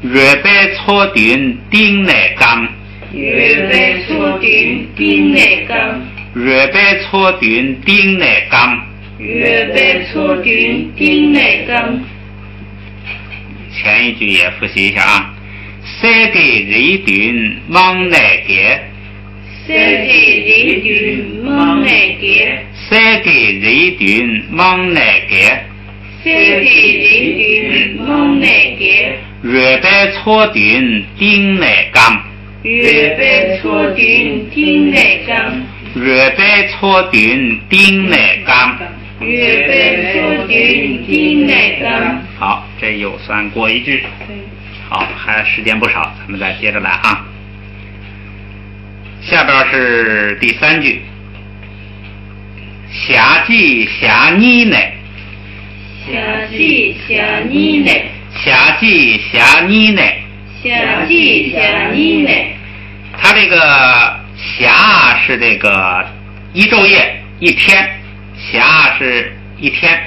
月白错短，丁内刚，月白错短，丁内刚，月白错短，丁内刚，月白错短，丁内刚。前一句也复习一下世界人短，忙难解，世界人短，忙难解，世三个人群往内改，三个人群往内改，月白草顶顶内岗，月白草顶顶内岗，月白草顶顶内岗，月白草顶顶内岗。好，这又算过一句。好，还时间不少，咱们再接着来啊。下边是第3句，下季下你呢，下季下你呢，下季下你呢，下季下你呢。它这个下是这个一昼夜一天，下是一天，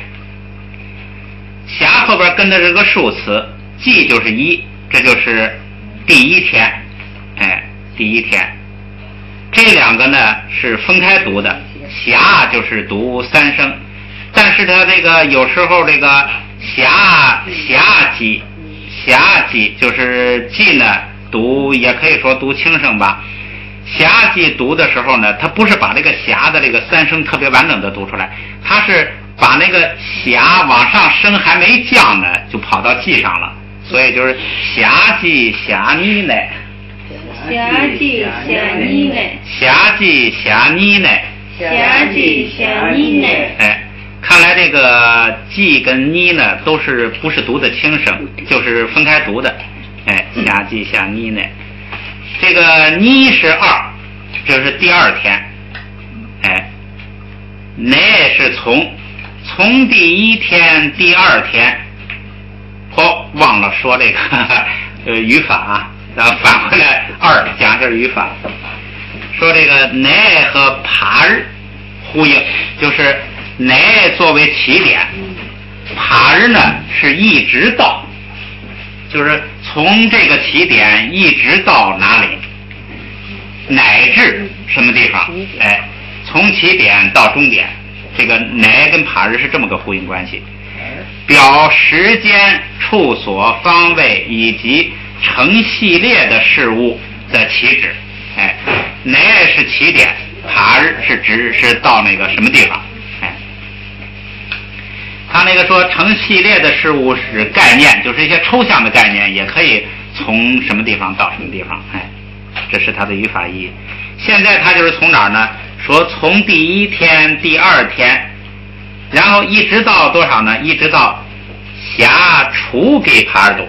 下后边跟的这个数词，季就是1，这就是第一天，第一天。这2个呢是分开读的，下就是读3声，但是它这个有时候这个下季就是季呢读也可以说读轻声吧。下季读的时候呢，它不是把这个下的这个3声特别完整的读出来，它是把那个下往上升还没降呢，就跑到季上了，所以就是下季下你呢，下季下你呢，下季下你呢，下季下你呢。看来这个季跟你呢都是不是读的轻声，就是分开读的。下季下你呢，这个你是2，这是第2天。乃是从第1天第2天。忘了说这个语法啊，然后返回来2讲一下语法。说这个乃和帕日呼应，就是乃作为起点，帕日呢是一直到，就是从这个起点一直到哪里，乃至什么地方，从起点到终点，这个乃跟帕日是这么个呼应关系，表时间、处所、方位以及成系列的事物的起止。乃是起点，帕日是指是到那个什么地方。他那个说成系列的事物是概念，就是一些抽象的概念，也可以从什么地方到什么地方。这是它的语法意义。现在他就是从哪儿呢？说从第1天第2天，然后一直到多少呢？一直到下出给帕尔多，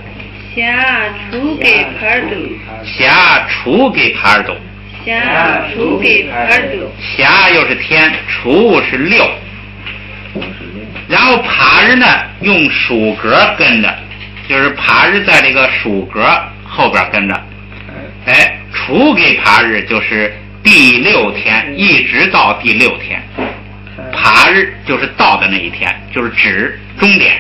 下出给帕尔多，下出给帕尔多，下出给帕尔多。下又是天，出是6，然后帕日呢用属格跟着，就是帕日在这个属格后边跟着。出给帕日就是第6天一直到第6天，帕日就是到的那一天，就是指终点，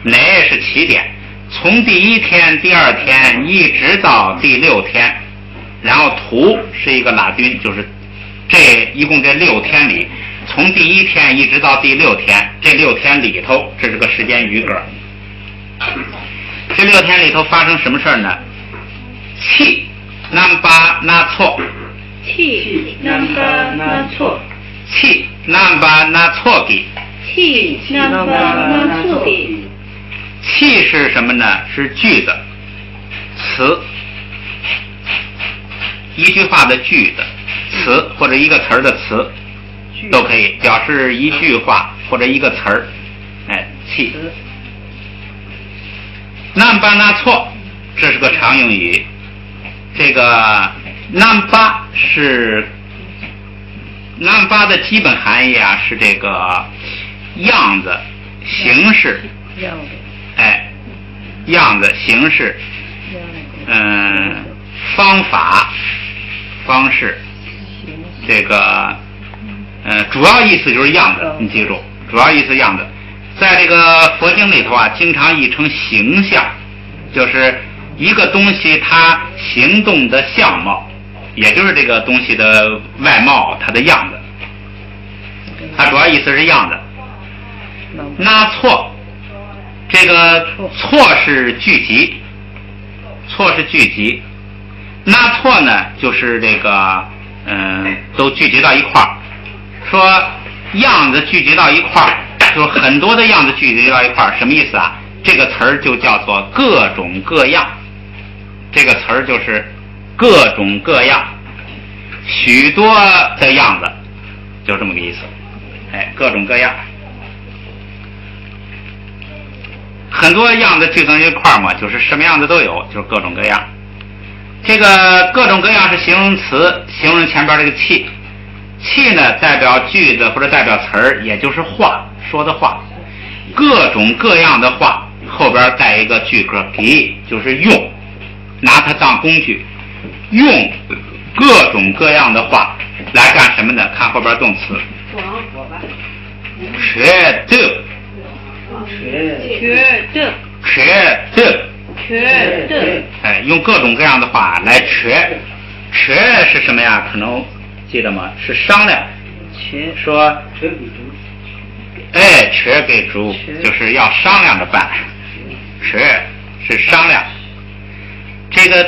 乃是起点，从第1天第2天一直到第6天，然后图是一个拉丁，就是这一共这6天里，从第1天一直到第6天，这6天里头，这是个时间余格。这6天里头发生什么事儿呢？气南巴那错，气南巴那错，气南巴那错给，气南巴那错给。气是什么呢？是句子、词，一句话的句子、词或者一个词儿的词都可以表示一句话或者一个词儿。气。南巴那错，这是个常用语。这个南巴是南巴的基本含义啊，是这个样子、形式。样子、形式，方法、方式，这个主要意思就是样子，你记住，主要意思样子。在这个佛经里头啊，经常译成形象，就是一个东西它行动的相貌，也就是这个东西的外貌，它的样子。它主要意思是样子。那错，这个错是聚集，错是聚集。那错呢，就是这个都聚集到一块儿。说样子聚集到一块儿，就很多的样子聚集到一块儿，什么意思啊？这个词儿就叫做各种各样。这个词儿就是各种各样，许多的样子，就这么个意思。哎，各种各样，很多样子聚成一块儿嘛，就是什么样子都有，就是各种各样。这个各种各样是形容词，形容前边这个气。气呢，代表句子或者代表词儿，也就是话，说的话。各种各样的话后边带一个句格，给就是用，拿它当工具，用各种各样的话来干什么呢？看后边动词。缺的，哎，用各种各样的话来缺是什么呀？可能记得吗？是商量。说哎，缺给主就是要商量着办。缺是商量。这个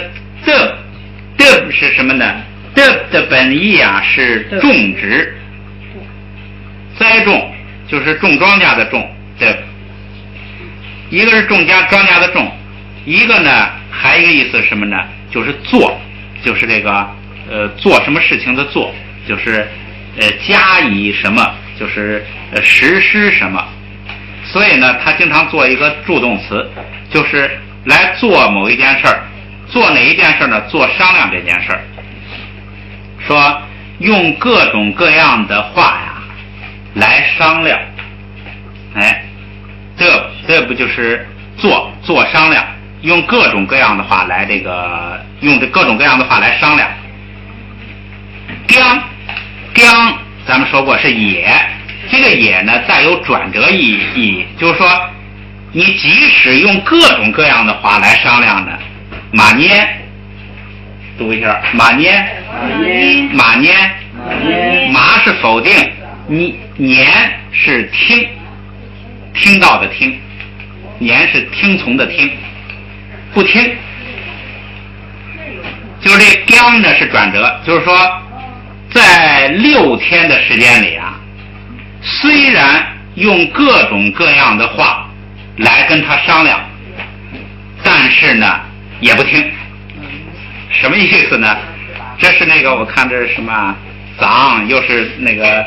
的是什么呢？的本意啊是种植、栽种，就是种庄稼的种。的，一个是庄稼的种，一个呢还有一个意思是什么呢？就是做，就是这个做什么事情的做，就是加以什么，就是实施什么。所以呢，他经常做一个助动词，就是来做某一件事儿。做哪一件事呢？做商量这件事儿。说用各种各样的话呀来商量。哎，这不就是做商量，用各种各样的话来用这各种各样的话来商量。将咱们说过是也，这个也呢带有转折意义，就是说你即使用各种各样的话来商量呢，马年读一下，马年马是否定，年是听到的听，年是听从的听，不听。就是这将呢是转折，就是说在6天的时间里啊，虽然用各种各样的话来跟他商量，但是呢也不听。什么意思呢？这是那个我看这是什么长，又是那个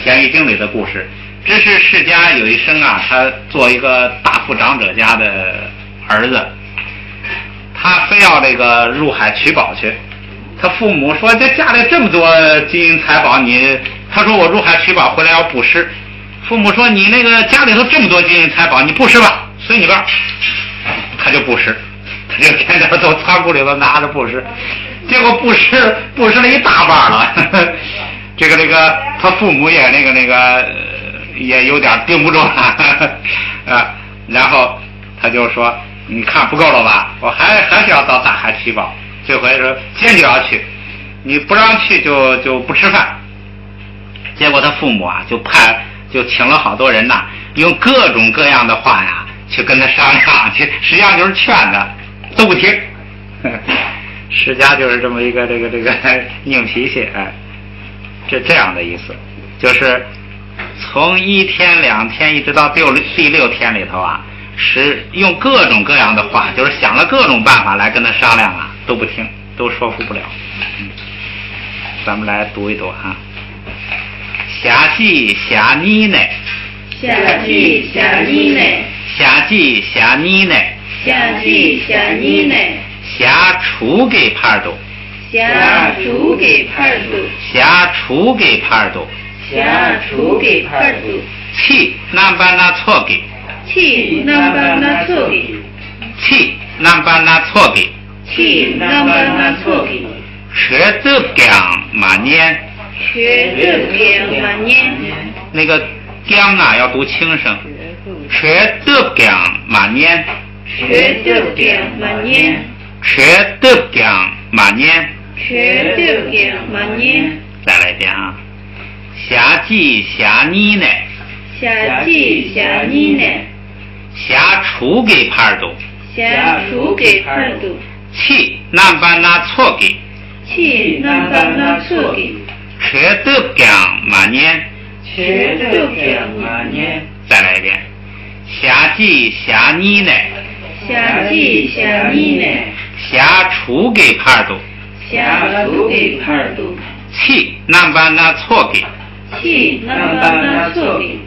咸鱼经里的故事。这是释迦有一生啊，他做一个大富长者家的儿子，他非要这个入海取宝去。他父母说这家里这么多金银财宝，他说我入海取宝回来要布施。父母说你那个家里头这么多金银财宝，你布施吧，随你便。他就布施，他就天天从仓库里头拿着布施，结果布施了一大半了。这个他父母也也有点盯不住了啊，然后他就说你看不够了吧，我还是要到大海取宝。这回说坚决要去，你不让去就不吃饭。结果他父母啊就请了好多人呐，用各种各样的话呀去跟他商量，实际上就是劝他，都不听。释迦就是这么一个这个硬脾气，哎，这样的意思，就是从1天2天一直到第6天里头啊，是用各种各样的话，就是想了各种办法来跟他商量啊，都不听，都说服不了。咱们来读一读啊。夏季夏妮呢，夏季夏妮呢，夏季夏妮呢，夏季夏妮呢，夏初给帕多，夏初给帕多，夏初给帕多，夏初给帕多，气南巴那错给，气南巴那错给，气南巴那错给，气南巴那错给，缺德讲马年。缺德讲马年，那个讲啊要读轻声，缺德讲马年，缺德讲马年，缺德讲马年，缺德讲马年。再来一遍啊，夏季夏妮呢，夏季夏妮呢，夏初给帕多，夏初给帕多，气南巴那错给，气南巴那错给。缺德讲马年，切得表嘛呢？再来一遍，下记下你呢？下记下你呢？下出给帕度？下出给帕度？去南巴那错给？去南巴那错给？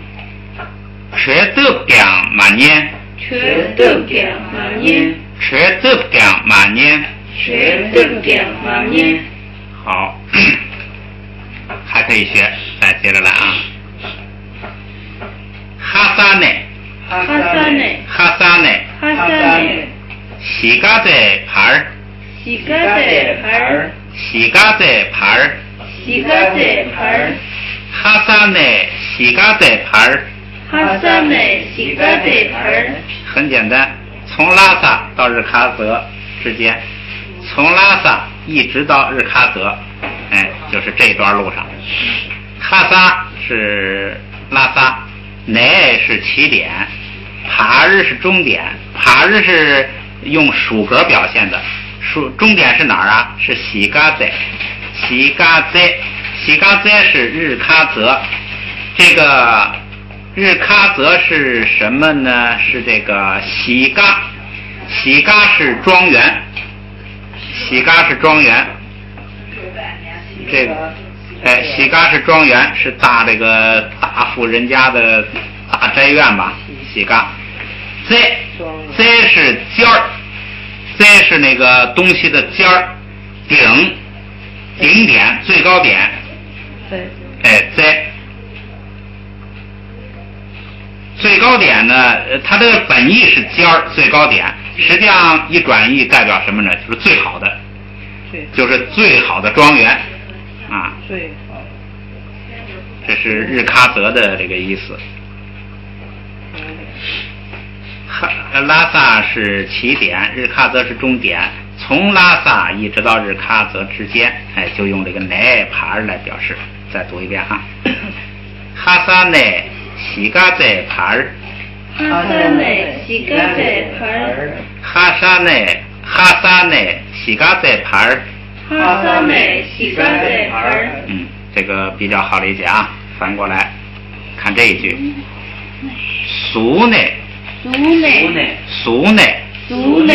缺得表嘛呢？缺得表嘛呢？缺得表嘛呢？缺得表嘛呢？好，还可以学，再接着来啊。哈萨呢？哈萨呢？哈萨呢？哈萨呢？西嘎在帕儿？西嘎在帕儿？西嘎在帕儿？西嘎在帕儿？哈萨呢？西嘎在帕儿？哈萨呢？西嘎在帕儿？很简单，从拉萨到日喀则之间，从拉萨一直到日喀则，就是这段路上。哈萨是拉萨，乃是起点，帕日是终点，帕日是用属格表现的，终点是哪儿啊？是西嘎在，西嘎在，西嘎在是日喀则。这个日喀则是什么呢？是这个西嘎，西嘎是庄园，西嘎是庄园。这个西嘎是庄园，是大这个大富人家的大宅院吧？西嘎。在是尖儿，在是那个东西的尖儿，顶点最高点。在最高点呢，它的本意是尖儿最高点，实际上一转译代表什么呢？就是最好的，就是最好的庄园啊。最好。这是日喀则的这个意思。拉萨是起点，日喀则是终点，从拉萨一直到日喀则之间，就用这个乃帕尔来表示。再读一遍啊。哈萨乃西嘎在帕尔，哈萨乃西嘎在帕尔，哈萨乃西嘎在帕尔，哈萨乃西嘎在帕尔。这个比较好理解啊。翻过来看这一句，苏呢？苏呢？苏呢？苏呢？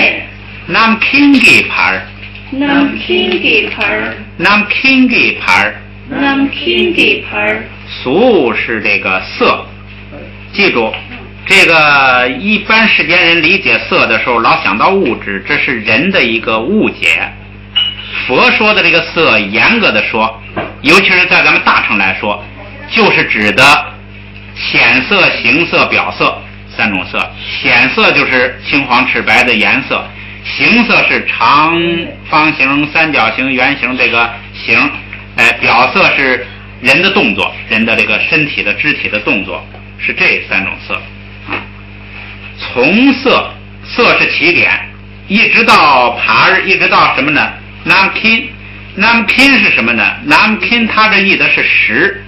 南京给帕尔，南京给帕尔，南京给帕尔，南京给帕尔。苏是这个色，记住，这个一般世间人理解色的时候，老想到物质，这是人的一个误解。佛说的这个色，严格的说，尤其是在咱们大乘来说，就是指的显色、形色、表色三种色。显色就是青黄赤白的颜色，形色是长方形、三角形、圆形这个形，表色是人的动作，人的这个身体的肢体的动作，是这三种色啊。从色是起点，一直到帕尔，一直到什么呢？南钦是什么呢？南钦它这译的是实。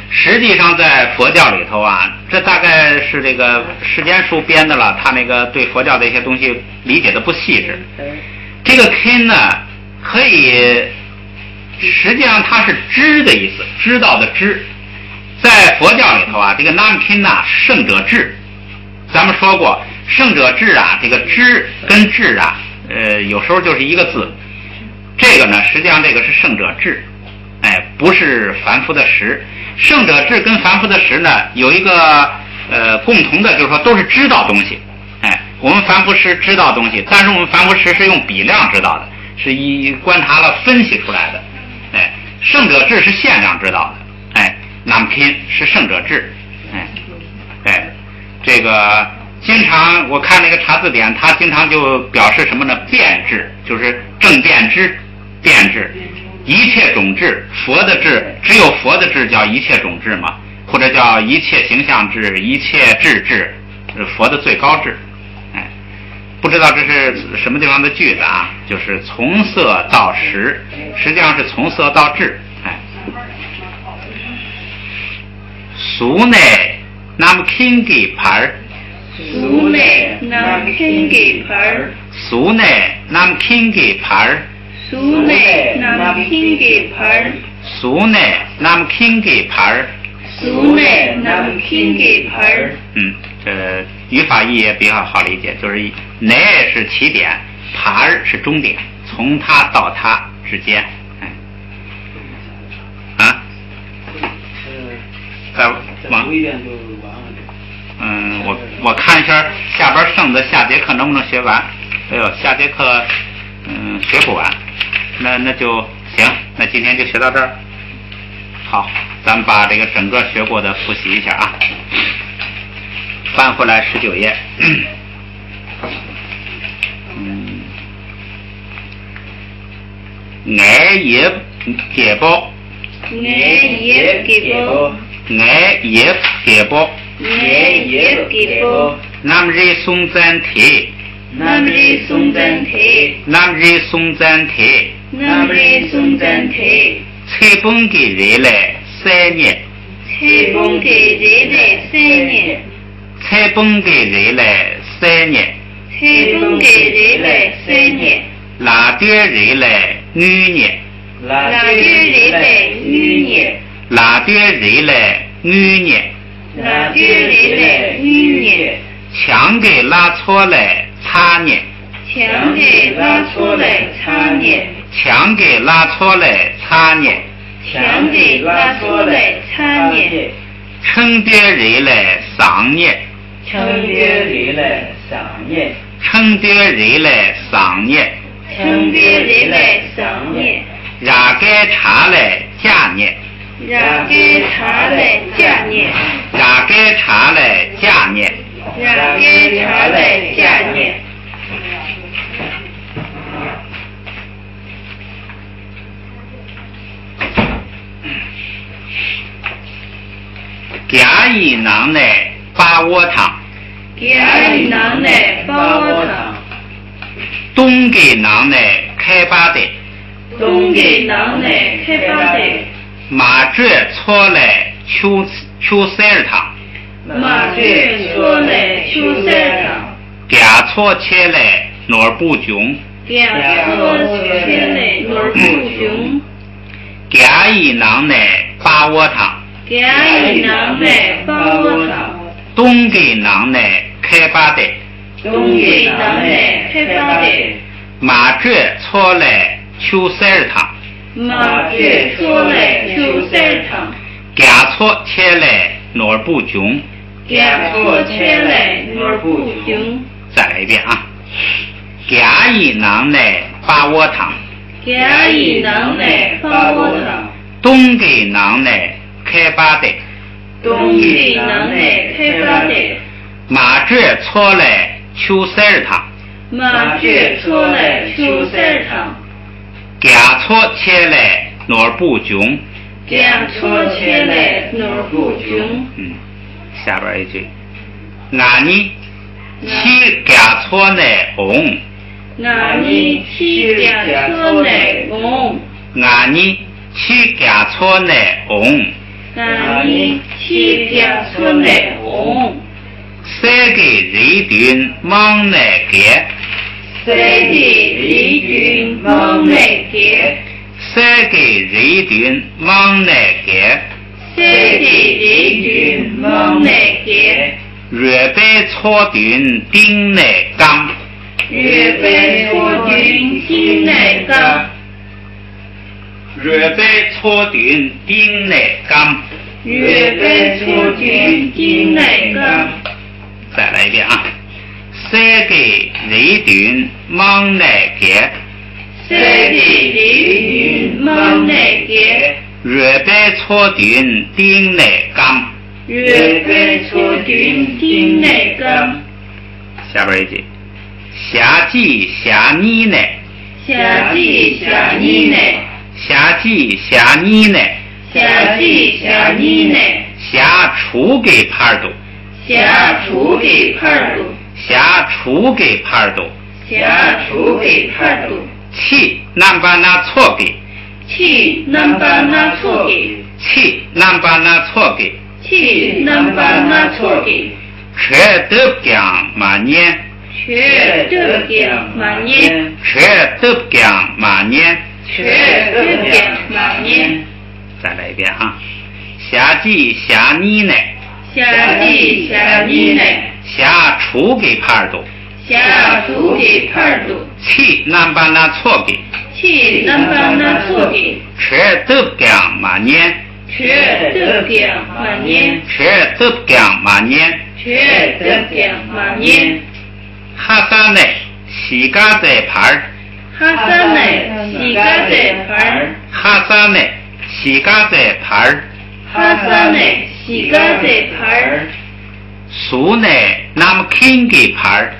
实际上在佛教里头啊，这大概是这个世间书编的了，他那个对佛教的一些东西理解的不细致。这个 kin 呢，可以实际上它是知的意思，知道的知。在佛教里头啊，这个 nam kin 啊，圣者智。咱们说过，圣者智啊，这个知跟智啊，有时候就是一个字。这个呢，实际上这个是圣者智，不是凡夫的实。圣者智跟凡夫的实呢，有一个共同的，就是说都是知道东西。我们凡夫实知道东西，但是我们凡夫实是用比量知道的，是以观察了分析出来的。圣者智是限量知道的。nam kin 是圣者智。这个经常我看那个查字典，它经常就表示什么呢？辩智，就是正辩知，辩智。一切种智，佛的智，只有佛的智叫一切种智嘛，或者叫一切形象智、一切智智，是佛的最高智。不知道这是什么地方的句子啊？就是从色到实，实际上是从色到智。苏内nam king给牌儿，苏内nam king给牌儿，苏内nam king给牌儿。苏内nam king给牌儿，苏内 nam king给牌苏内 nam king 给牌这语法意也比较好理解，就是乃是起点，牌是终点，从它到它之间。再往一点就完了。我看一下下边剩的下节课能不能学完。哎呦，下节课学不完，那就行，那今天就学到这儿。好，咱们把这个整个学过的复习一下啊。翻回来19页。爱业给报，爱业给报，爱业给报，爱业给报。nam ri sung zan te， nam ri sung zan te， nam ri sung zan te， nam ri sung zan te。吹风给人来3年，吹风给人来3年，吹风给人来3年，吹风给人来3年。拉点人来5年，拉点人来5年，拉点人来5年，拉点人来5年。强给拉错来擦年，强给拉错来擦年，强给拉错来擦年，强给拉错来擦年。称点人来3年，称点人来3年，称点人来3年，称点人来3年。让该茶来价年，让该茶来价年，让该茶来价年，让该茶来价年。甲乙囊内八窝汤，甲乙囊内八窝汤，东给囊内开八的，东给囊内开八的。马这搓来秋三汤，马这搓来秋三汤，甲搓切来挪不穷，甲搓切来挪不穷。甲乙囊内八窝汤，甲乙囊内八窝汤，东给囊内开八的，东给囊内开八的。马这搓来秋三汤，马这搓来秋三汤，甲搓切来挪不穷，甲搓切来挪不穷。再来一遍啊！甲乙囊内八窝汤，甲乙囊内八窝汤，东给囊内开八的，东给囊内开八的。马这搓来秋三汤，马这搓来秋三汤，甲搓切来挪不穷，甲搓切来挪不穷。下边一句，俺呢七甲搓内红，俺呢七甲搓内红，俺呢七甲搓内红，俺呢七甲搓内红。三给人丁忙内给，三给人丁忙内给，三给人丁忙内给，三给人丁忙内给。热白搓丁丁内刚，热白搓丁丁内刚，热白搓丁丁内刚，热白搓丁丁内刚。再来一遍啊！三给人丁忙内给，三给人丁忙内给，热白搓丁丁内刚，热白搓丁丁内刚。下边一句，夏季夏泥内，夏季夏泥内，夏季夏泥内，夏季夏泥内。夏初给牌多，夏初给牌多，夏初给牌多，夏初给牌多。气难把那错给，气难把那错给，气难把那错给，气难把那错给。缺德讲马年，缺德讲马年，缺德讲马年，缺德讲马年。再来一遍哈。下季下你呢，下季下你呢，下出给牌都，下出给牌都，去南巴那错给，去南巴那错给，吃都讲嘛年，吃都讲嘛年，吃都讲嘛年，吃都讲嘛年。哈萨呢，西嘎在牌，哈萨呢，西嘎在牌，哈萨呢，西嘎在牌，哈萨呢，西嘎在牌，苏呢，那么听给牌，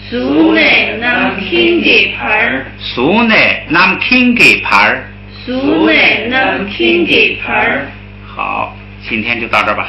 苏呢，那么听给牌，苏呢，那么听给牌，苏呢，那么听给牌。好，今天就到这儿吧。